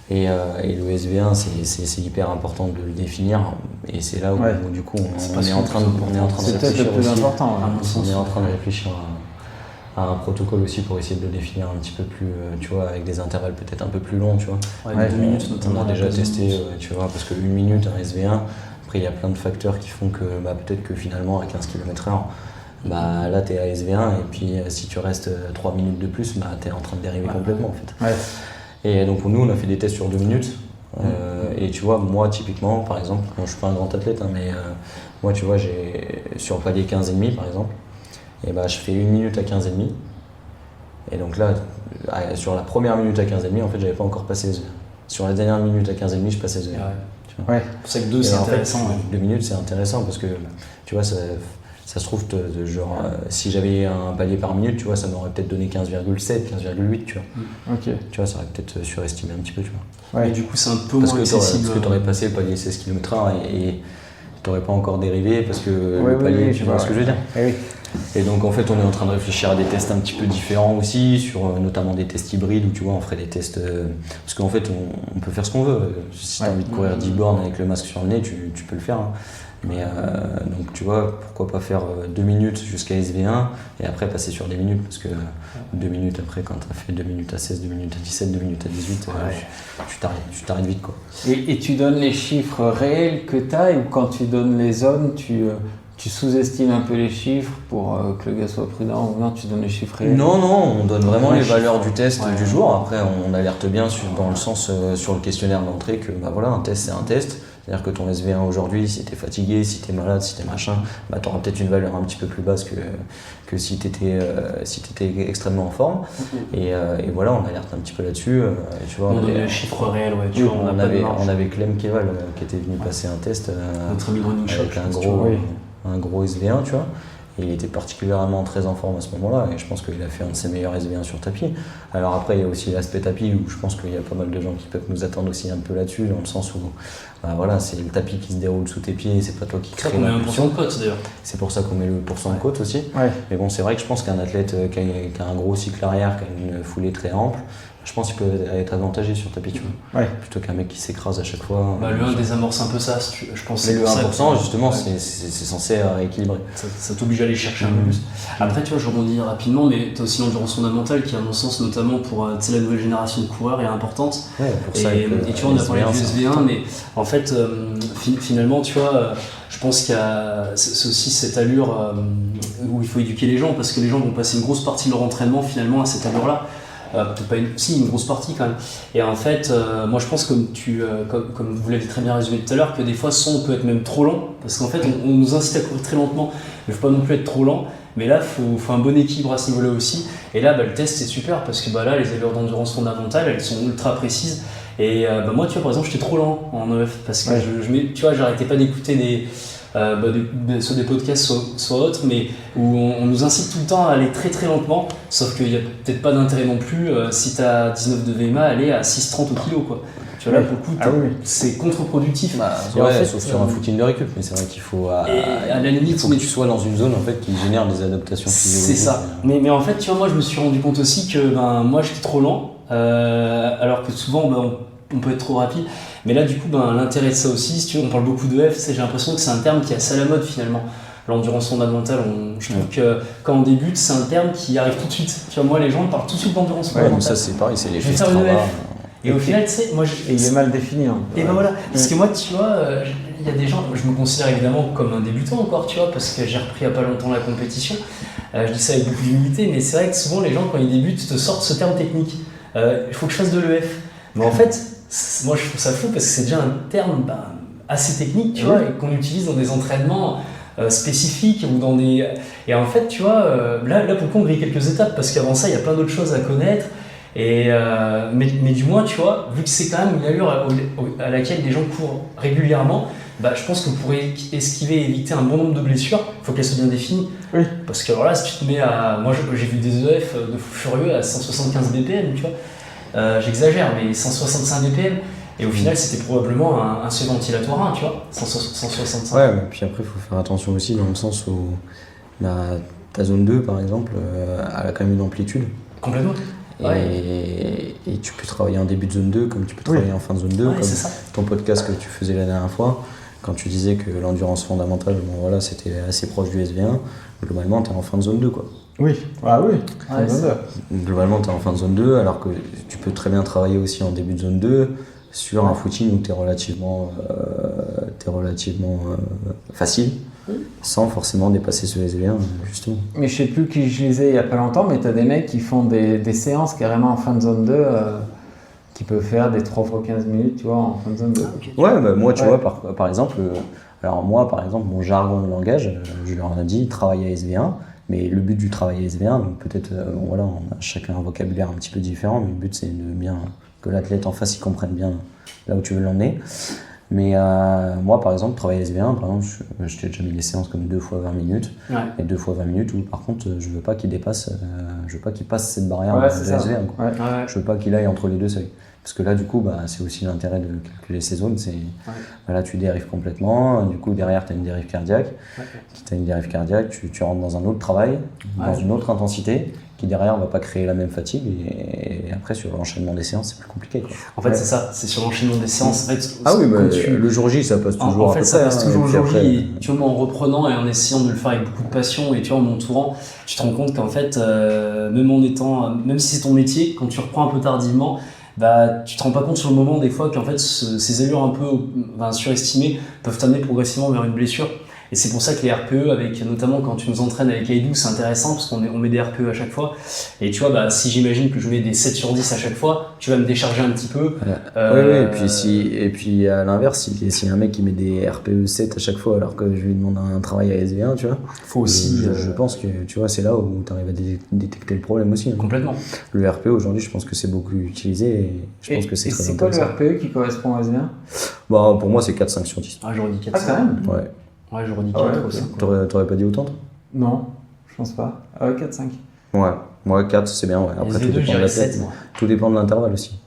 Et le SV1, c'est hyper important de le définir, et c'est là où du coup on est en train de c'est peut-être le plus important. On est en train de réfléchir à un protocole aussi pour essayer de le définir un petit peu plus, tu vois, avec des intervalles peut-être un peu plus longs, tu vois. 2 minutes notamment. On a déjà testé, tu vois, parce qu'une minute, un SV1, après il y a plein de facteurs qui font que peut-être que finalement à 15 km/h, bah là t'es à SV1, et puis si tu restes 3 minutes de plus, bah t'es en train de dériver complètement en fait. Et donc nous on a fait des tests sur 2 minutes, et tu vois, moi typiquement par exemple, je suis pas un grand athlète, mais moi tu vois, j'ai sur le palier 15,5 par exemple, et bah je fais 1 minute à 15,5, et donc là sur la première minute à 15,5 en fait j'avais pas encore passé SV. Sur la dernière minute à 15,5 je passais SV. C'est pour ça que 2 c'est intéressant. 2 minutes c'est intéressant parce que tu vois, ça se trouve, genre, si j'avais un palier par minute, tu vois, ça m'aurait peut-être donné 15,7, 15,8, tu vois. Tu vois, ça aurait peut-être surestimé un petit peu, tu vois. Et du coup, c'est un peu moins accessible. Parce que tu aurais passé le palier 16 km/h et tu n'aurais pas encore dérivé parce que le palier, tu vois ce que je veux dire. Et donc, en fait, on est en train de réfléchir à des tests un petit peu différents aussi, sur notamment des tests hybrides où tu vois, on ferait des tests. Parce qu'en fait, on peut faire ce qu'on veut. Si tu as envie de courir 10 bornes avec le masque sur le nez, tu peux le faire. Mais donc tu vois, pourquoi pas faire 2 minutes jusqu'à SV1 et après passer sur des minutes, parce que 2 minutes après, quand tu as fait 2 minutes à 16, 2 minutes à 17, 2 minutes à 18, tu t'arrêtes vite quoi. Et tu donnes les chiffres réels que tu as, ou quand tu donnes les zones, tu sous-estimes un peu les chiffres pour que le gars soit prudent, ou non, tu donnes les chiffres réels? Non, on donne vraiment les valeurs du test du jour. Après, on alerte bien dans le sens sur le questionnaire d'entrée que bah voilà, un test c'est un test. C'est-à-dire que ton SV1 aujourd'hui, si tu es fatigué, si tu es malade, si tu es machin, bah, tu auras peut-être une valeur un petit peu plus basse que si tu étais extrêmement en forme. Et voilà, on alerte un petit peu là-dessus. Tu vois, on donne les chiffres réels, tu vois, on avait Clem Keval qui était venu passer un test avec un gros SV1, tu vois. Et il était particulièrement très en forme à ce moment-là, et je pense qu'il a fait un de ses meilleurs SV1 sur tapis. Alors après, il y a aussi l'aspect tapis, où je pense qu'il y a pas mal de gens qui peuvent nous attendre aussi un peu là-dessus, dans le sens où voilà, c'est le tapis qui se déroule sous tes pieds, c'est pas toi qui crée l'impulsion. On met un % de côte d'ailleurs. C'est pour ça qu'on met le % de côte aussi. Mais bon, c'est vrai que je pense qu'un athlète qui a un gros cycle arrière, qui a une foulée très ample, je pense qu'il peut être avantagé sur tapis, tu vois. Plutôt qu'un mec qui s'écrase à chaque fois. Le 1 désamorce un peu ça, je pense. Mais le 1%, justement, c'est censé rééquilibrer. Ça t'oblige à aller chercher un peu plus. Après, tu vois, je rebondis rapidement, mais tu as aussi l'endurance fondamentale qui, à mon sens, notamment pour la nouvelle génération de coureurs, est importante. Pour ça et tu vois, on a parlé du SV1, mais en fait, finalement, tu vois, je pense qu'il y a c'est aussi cette allure où il faut éduquer les gens, parce que les gens vont passer une grosse partie de leur entraînement finalement à cette allure-là. Peut-être pas une grosse partie quand même. Et en fait, moi je pense comme vous l'avez très bien résumé tout à l'heure, que des fois son peut être même trop lent, parce qu'en fait on nous incite à courir très lentement, mais il ne faut pas non plus être trop lent. Mais là, il faut un bon équilibre à ce niveau-là aussi. Et là, le test c'est super, parce que là, les allures d'endurance fondamentale, elles sont ultra précises. Et moi, tu vois, par exemple, j'étais trop lent en EF, parce que tu vois, j'arrêtais pas d'écouter soit des podcasts, soit autres, mais où on nous incite tout le temps à aller très très lentement, sauf qu'il n'y a peut-être pas d'intérêt non plus, si tu as 19 de VMA, aller à 6,30 au kilo, quoi. Tu vois, là, pour le coup, c'est contre-productif. En fait, sauf sur un footing de récup, mais c'est vrai qu'il faut, à la limite, que tu sois dans une zone en fait, qui génère des adaptations physiologiques. C'est ça. Mais en fait, tu vois, moi, je me suis rendu compte aussi que moi, j'étais trop lent, alors que souvent, on peut être trop rapide. Mais là, du coup, l'intérêt de ça aussi, si tu veux, on parle beaucoup de F, j'ai l'impression que c'est un terme qui est assez à la mode finalement. l'endurance fondamentale, je trouve que quand on débute, c'est un terme qui arrive tout de suite. Tu vois, moi, les gens parlent tout de suite d'endurance Ouais, donc fondamentale. ça c'est pareil, c'est les Je vais choses faire une travail. EF. Et au final, tu sais, moi, Et il est mal défini. Hein. et ben voilà, parce que moi, tu vois, il y a des gens, je me considère évidemment comme un débutant encore, tu vois, parce que j'ai repris il n'y a pas longtemps la compétition. Je dis ça avec beaucoup d'humilité, mais c'est vrai que souvent les gens, quand ils débutent, te sortent ce terme technique. Il faut que je fasse de l'EF. Mais en fait, moi, je trouve ça fou parce que c'est déjà un terme assez technique, tu vois, et qu'on utilise dans des entraînements spécifiques ou dans des. Et en fait, tu vois, là pour le coup, on grille quelques étapes parce qu'avant ça, il y a plein d'autres choses à connaître. Et mais du moins, tu vois, vu que c'est quand même une allure à laquelle les gens courent régulièrement, je pense que pour esquiver et éviter un bon nombre de blessures, il faut qu'elles soient bien définies. Oui. Parce que alors là, si tu te mets à. Moi, j'ai vu des EF de fou furieux à 175 BPM, tu vois. J'exagère, mais 165 BPM. Et au final, c'était probablement un seuil ventilatoire 1, tu vois, 165. Ouais, mais puis après, il faut faire attention aussi dans le sens où ta zone 2, par exemple, elle a quand même une amplitude. Complètement. Et tu peux travailler en début de zone 2 comme tu peux travailler en fin de zone 2. Ouais, comme c'est ça. ton podcast que tu faisais la dernière fois, quand tu disais que l'endurance fondamentale, bon, voilà, c'était assez proche du SV1, globalement, tu es en fin de zone 2. Quoi. Oui, ah oui. Ouais, Globalement, tu es en fin de zone 2, alors que tu peux très bien travailler aussi en début de zone 2 sur un footing où tu es relativement facile, sans forcément dépasser ce SV1, justement. Mais je sais plus qui je lisais il y a pas longtemps, mais tu as des mecs qui font des séances carrément en fin de zone 2 qui peuvent faire des 3 fois 15 minutes, tu vois, en fin de zone 2. Ouais, moi, tu vois, par exemple, mon jargon de langage, je leur ai dit travailler à SV1, mais le but du travail à SV1, donc peut-être, on a chacun un vocabulaire un petit peu différent, mais le but c'est de bien que l'athlète en face il comprenne bien là où tu veux l'emmener. Mais moi, par exemple, travailler à SV1, par exemple, je t'ai déjà mis des séances comme 2 fois 20 minutes, et 2 fois 20 minutes où par contre, je veux pas qu'il dépasse, je veux pas qu'il passe cette barrière de SV1. Quoi. Ouais. Je veux pas qu'il aille entre les deux seuils. Parce que là, du coup, c'est aussi l'intérêt de calculer ces zones. C'est, là, tu dérives complètement. Du coup, derrière, tu as une dérive cardiaque. Si tu as une dérive cardiaque, tu rentres dans un autre travail, dans une autre intensité, qui derrière ne va pas créer la même fatigue. Et après, sur l'enchaînement des séances, c'est plus compliqué. Quoi. En fait, c'est ça, c'est sur l'enchaînement des séances. En fait, le jour J, ça passe toujours en fait, ça passe toujours le jour J. Après... Et, tu vois, moi, en reprenant et en essayant de le faire avec beaucoup de passion et tu vois, en m'entourant, tu te rends compte qu'en fait, même si c'est ton métier, quand tu reprends un peu tardivement, tu te rends pas compte sur le moment des fois qu'en fait ces allures un peu surestimées peuvent t'amener progressivement vers une blessure. Et c'est pour ça que les RPE, notamment quand tu nous entraînes avec Aïdou, c'est intéressant parce qu'on met des RPE à chaque fois. Et tu vois, si j'imagine que je mets des 7 sur 10 à chaque fois, tu vas me décharger un petit peu. Oui, et puis à l'inverse, s'il y a un mec qui met des RPE 7 à chaque fois alors que je lui demande un travail à SV1, tu vois, faut aussi. Je pense que tu vois, c'est là où tu arrives à détecter le problème aussi. Complètement. Le RPE aujourd'hui, je pense que c'est beaucoup utilisé et je pense que c'est très intéressant. C'est quoi le RPE qui correspond à SV1 ? Pour moi, c'est 4-5 sur 10. Ah, j'aurais dit 4. Ah, quand même ? Ouais, j'aurais dit 4 ou 5. T'aurais pas dit autant, toi ? Non, je pense pas. 4-5. Ouais, moi 4 c'est bien. Ouais. Après, tout dépend de la tête. Tout dépend de l'intervalle aussi.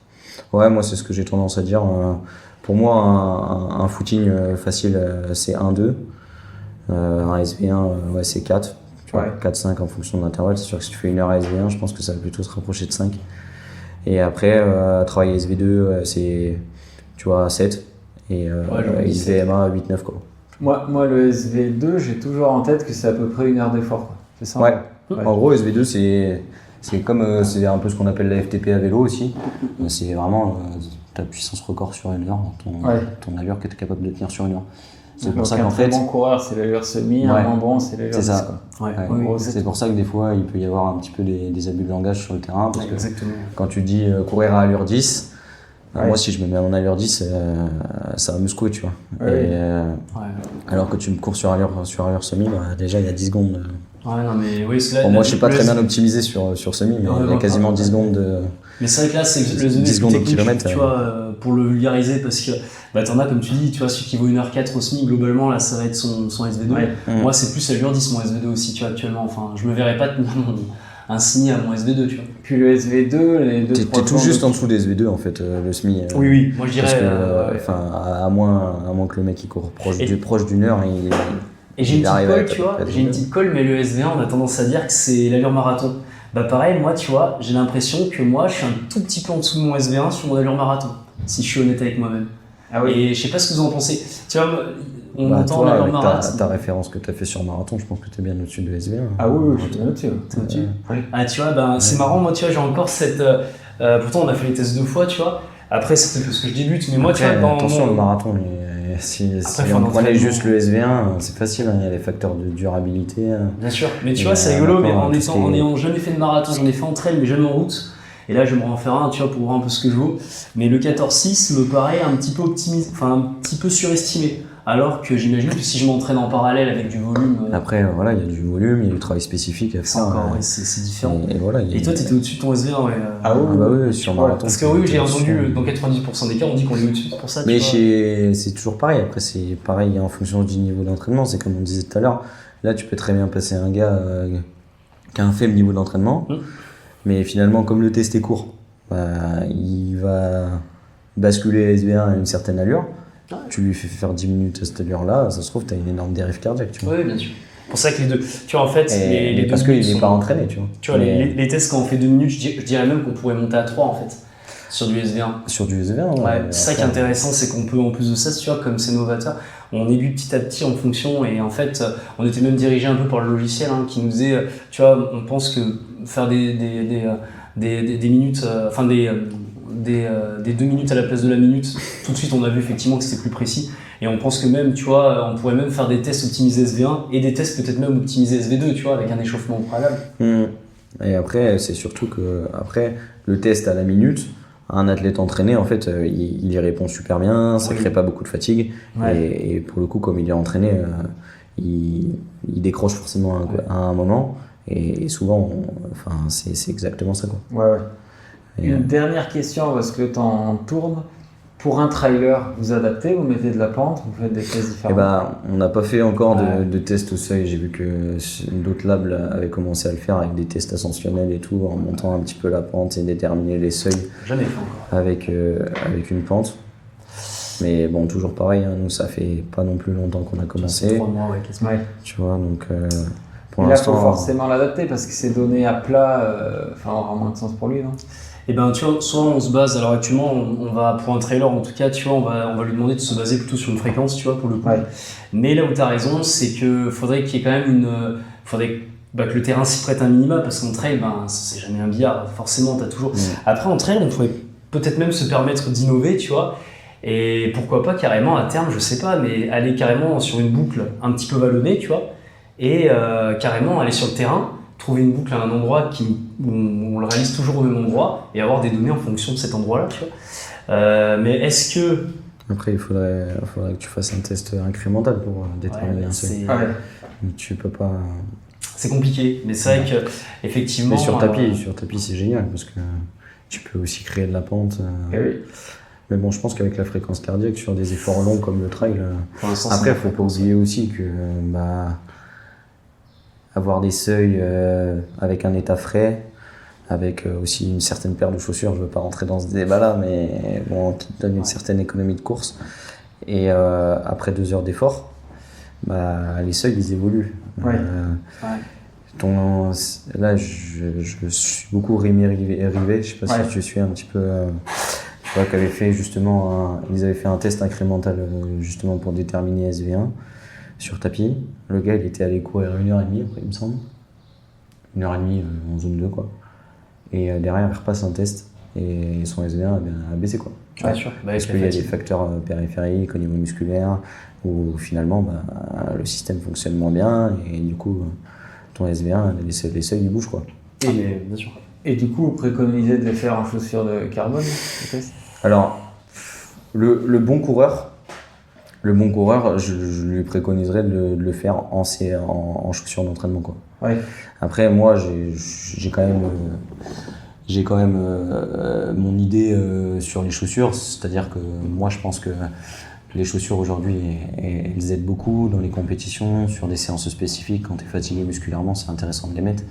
Ouais, moi c'est ce que j'ai tendance à dire. Pour moi, un footing facile, c'est 1-2. Un SV1, c'est 4. 4-5 en fonction de l'intervalle. C'est sûr que si tu fais 1 heure à SV1, je pense que ça va plutôt se rapprocher de 5. Et après, travailler SV2, c'est 7. Et SVMA, 8-9 quoi. Moi, le SV2, j'ai toujours en tête que c'est à peu près 1 heure d'effort. Quoi. C'est ça ? Ouais. En gros, SV2, c'est comme c'est un peu ce qu'on appelle la FTP à vélo aussi. C'est vraiment ta puissance record sur 1 heure, ton allure que tu es capable de tenir sur 1 heure. C'est pour ça qu'en fait. Un bon coureur, c'est l'allure semi, un moins bon, c'est l'allure 10. C'est ça. C'est pour ça que des fois, il peut y avoir un petit peu des abus de langage sur le terrain. Parce que quand tu dis courir à allure 10, moi, si je me mets en allure 10, ça va me secouer, tu vois. Alors que tu me cours sur allure semi, déjà il y a 10 secondes. Moi, je suis pas très bien optimisé sur semi, mais il y a quasiment 10 secondes de. Mais c'est vrai que là, c'est le 10 secondes au kilomètre. Tu vois, pour le vulgariser, parce que t'en as, comme tu dis, tu vois, celui qui vaut 1h04 au semi, globalement, là, ça va être son SV2. Moi, c'est plus allure 10, mon SV2 aussi, tu vois, actuellement. Enfin, je me verrais pas tenir un SMI à mon SV2, tu vois. Puis le SV2, les deux. T'es tout juste en dessous des SV2 en fait, le SMI. Oui, moi je dirais. À moins que le mec il court proche d'une heure, et j'ai une petite colle, tu vois. J'ai une petite colle, mais le SV1, on a tendance à dire que c'est l'allure marathon. Pareil, moi, tu vois, j'ai l'impression que moi, je suis un tout petit peu en dessous de mon SV1 sur mon allure marathon, si je suis honnête avec moi-même. Ah oui. Et je sais pas ce que vous en pensez. Tu vois, on Bah, entend toi, la avec marathon. ta référence que tu as fait sur marathon, je pense que tu es bien au-dessus de SV1. Ah oui, je suis au-dessus. Ah, tu vois, ben, c'est marrant, moi, tu vois, j'ai encore cette. Pourtant, on a fait les tests 2 fois, tu vois. Après, c'est peut-être parce que je débute, mais moi, Après, tu vois, dans attention, mon- le marathon, si faut on un prenait entraînement. juste le SV1, c'est facile, hein, il y a les facteurs de durabilité. Bien sûr, mais tu Et vois, c'est rigolo, mais maintenant, en tout ce qui est- en ayant jamais fait de marathon, j'en ai fait en trail, mais jamais en route. Et là, je vais me en faire un, tu vois, pour voir un peu ce que je vaux. Mais le 14-6 me paraît un petit peu optimisé, enfin, un petit peu surestimé. Alors que j'imagine que si je m'entraîne en parallèle avec du volume, Après, voilà, il y a du volume, il y a du travail spécifique à c'est faire. encore, ouais, c'est différent. Et voilà, Et toi, t'étais au-dessus de ton SV1, ouais. Ah oui, Ah bah oui, sur marathon. Parce que oui, j'ai c'est- entendu, dans 90% des cas, on dit qu'on est au-dessus, c'est pour ça, tu Mais vois. c'est toujours pareil. Après, c'est pareil en fonction du niveau d'entraînement. C'est comme on disait tout à l'heure. Là, tu peux très bien passer un gars qui a un faible niveau d'entraînement. Mais finalement, comme le test est court, bah, il va basculer SV1 à une certaine allure. Ouais. Tu lui fais faire 10 minutes à cette allure-là, ça se trouve, tu as une énorme dérive cardiaque. Tu vois. Oui, bien sûr. C'est pour ça que les deux. Tu vois, en fait, les parce deux qu'il minutes n'est sont- pas entraîné. Tu vois. Tu vois, Mais les tests, quand on fait 2 minutes, je dirais même qu'on pourrait monter à 3 en fait, sur du SV1. Sur du SV1, Ouais, c'est ça qui est après, intéressant, c'est qu'on peut, en plus de ça, tu vois, comme c'est novateur, on aiguille petit à petit en fonction, et en fait, on était même dirigé un peu par le logiciel qui nous disait, tu vois, on pense que faire des minutes, enfin des 2 minutes à la place de la minute, tout de suite on a vu effectivement que c'était plus précis, et on pense que même, tu vois, on pourrait même faire des tests optimisés SV1 et des tests peut-être même optimisés SV2, tu vois, avec un échauffement au préalable. Et après, c'est surtout que après le test à la minute, un athlète entraîné, en fait, il y répond super bien, ça Oui. crée pas beaucoup de fatigue. Ouais. Et pour le coup, comme il est entraîné, il décroche forcément à un moment. Et souvent, enfin, c'est exactement ça. Quoi. Ouais, ouais. Et, Une dernière question, parce que le temps tourne. Pour un trailer, vous adaptez, vous mettez de la pente, vous faites des tests différents. eh ben, on n'a pas fait encore Ouais. de tests au seuil. J'ai vu que d'autres labs là, avaient commencé à le faire avec des tests ascensionnels et tout, en montant un petit peu la pente et déterminer les seuils Jamais fait encore. avec une pente. Mais bon, toujours pareil, hein, nous ça fait pas non plus longtemps qu'on a C'est commencé, 3 mois, ouais, quasiment. Ouais. tu vois, donc pour Et là, il faut l'instant, forcément l'adapter parce que c'est donné à plat, enfin, aura moins de sens pour lui, non? Et ben tu vois, soit on se base, alors actuellement on va pour un trailer en tout cas, tu vois, on va lui demander de se baser plutôt sur une fréquence, tu vois, pour le coup. Ouais. Mais là où tu as raison, c'est que faudrait qu'il y ait quand même faudrait que le terrain s'y prête un minima, parce qu'en trail, ben c'est jamais un billard, forcément tu as toujours. Après en trail, on pourrait peut-être même se permettre d'innover, tu vois. Et pourquoi pas carrément à terme, je sais pas, mais aller carrément sur une boucle un petit peu vallonnée, tu vois, et carrément aller sur le terrain, trouver une boucle à un endroit où on le réalise toujours au même endroit et avoir des données en fonction de cet endroit-là, tu vois. Mais est-ce que... après il faudrait que tu fasses un test incrémental pour déterminer Ouais, un seuil. c'est Ouais. Tu peux pas. c'est compliqué, mais c'est vrai que effectivement... Mais sur tapis c'est génial parce que tu peux aussi créer de la pente. Eh oui. Mais bon, je pense qu'avec la fréquence cardiaque sur des efforts longs comme le trail, pour l'instant, après, il c'est- faut pas oublier aussi que avoir des seuils avec un état frais, avec aussi une certaine paire de chaussures, je veux pas rentrer dans ce débat-là, mais bon, qui te donne une certaine économie de course. Et après 2 heures d'effort, les seuils ils évoluent. Ouais. Là, je suis beaucoup Rémi Rivet, je sais pas Ouais. si tu suis un petit peu. Je vois qu'avait fait justement ils avaient fait un test incrémental justement pour déterminer SV1 sur tapis. Le gars il était allé courir 1h30 après il me semble. 1h30 en zone 2 quoi. Et derrière il repasse un test et son SV1 a baissé quoi. Bien sûr. Bah, Parce avec qu'il y la a des fatigue. facteurs périphériques au niveau musculaire où finalement le système fonctionne moins bien et du coup ton SV1 les seuils ils bougent quoi. Ah, mais bien sûr. Et du coup, vous préconisez de les faire en chaussures de carbone, les tests? Alors, le bon coureur, je lui préconiserais de le faire en chaussures d'entraînement, quoi. Ouais. Après, moi, j'ai quand même mon idée sur les chaussures, c'est-à-dire que moi, je pense que les chaussures aujourd'hui, elles aident beaucoup dans les compétitions, sur des séances spécifiques. Quand tu es fatigué musculairement, c'est intéressant de les mettre.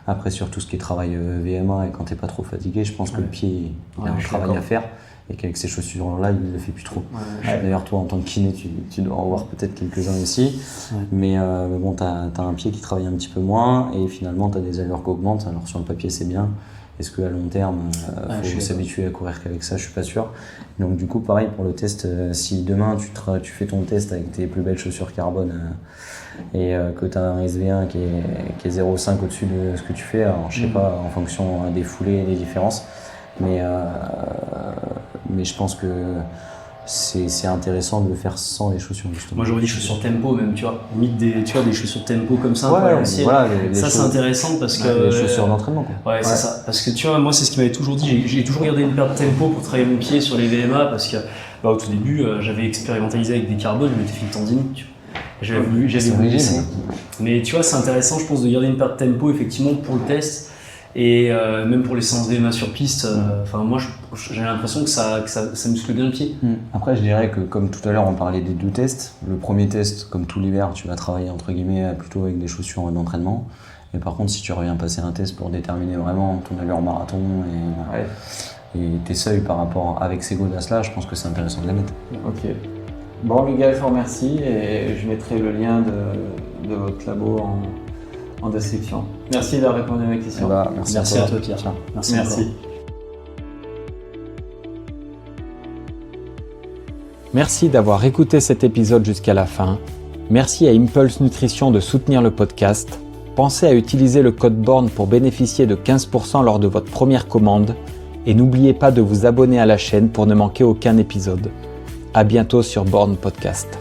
Après, sur tout ce qui est travail VMA et quand tu n'es pas trop fatigué, je pense que le pied, il Ouais, a un je suis travail d'accord. à faire et qu'avec ces chaussures-là, il ne le fait plus trop. Ouais, D'ailleurs, toi, en tant que kiné, tu dois en voir peut-être quelques-uns aussi. Ouais. Mais bon, tu as un pied qui travaille un petit peu moins et finalement, tu as des allures qui augmentent. Alors, sur le papier, c'est bien. est-ce qu'à long terme, je suis faut s'habituer à courir qu'avec ça? Je suis pas sûr. Donc du coup, pareil pour le test, si demain tu fais ton test avec tes plus belles chaussures carbone et que tu as un SV1 qui est 0,5 au-dessus de ce que tu fais, alors je sais pas, en fonction des foulées et des différences, mais je pense que c'est intéressant de le faire sans les chaussures justement. Moi j'aurais dit chaussures tempo même, tu vois, limite des chaussures tempo comme ça, Ouais, un peu à l'ancienne. voilà, Ça c'est intéressant parce que les chaussures d'entraînement quoi. Ouais, c'est ça. Parce que tu vois, moi c'est ce qui m'avait toujours dit. J'ai toujours gardé une paire de tempo pour travailler mon pied sur les VMA parce que au tout début j'avais expérimentalisé avec des carbones, je m'étais fait une tendinite. Tu vois. J'avais voulu essayer. Mais tu vois, c'est intéressant, je pense, de garder une paire de tempo effectivement pour le test. Et même pour les séances VMA sur piste, moi j'ai l'impression que ça muscle bien le pied. Après je dirais que comme tout à l'heure on parlait des 2 tests, le premier test comme tout l'hiver tu vas travailler entre guillemets plutôt avec des chaussures d'entraînement. Et par contre si tu reviens passer un test pour déterminer vraiment ton allure marathon et tes seuils par rapport avec ces godasses là, je pense que c'est intéressant de les mettre. Ok. Bon Miguel, je vous remercie et je mettrai le lien de votre labo en description. Merci d'avoir répondu à mes questions. Merci à toi Pierre. Merci. Merci d'avoir écouté cet épisode jusqu'à la fin. Merci à Impulse Nutrition de soutenir le podcast. Pensez à utiliser le code BORN pour bénéficier de 15% lors de votre première commande. Et n'oubliez pas de vous abonner à la chaîne pour ne manquer aucun épisode. À bientôt sur Born Podcast.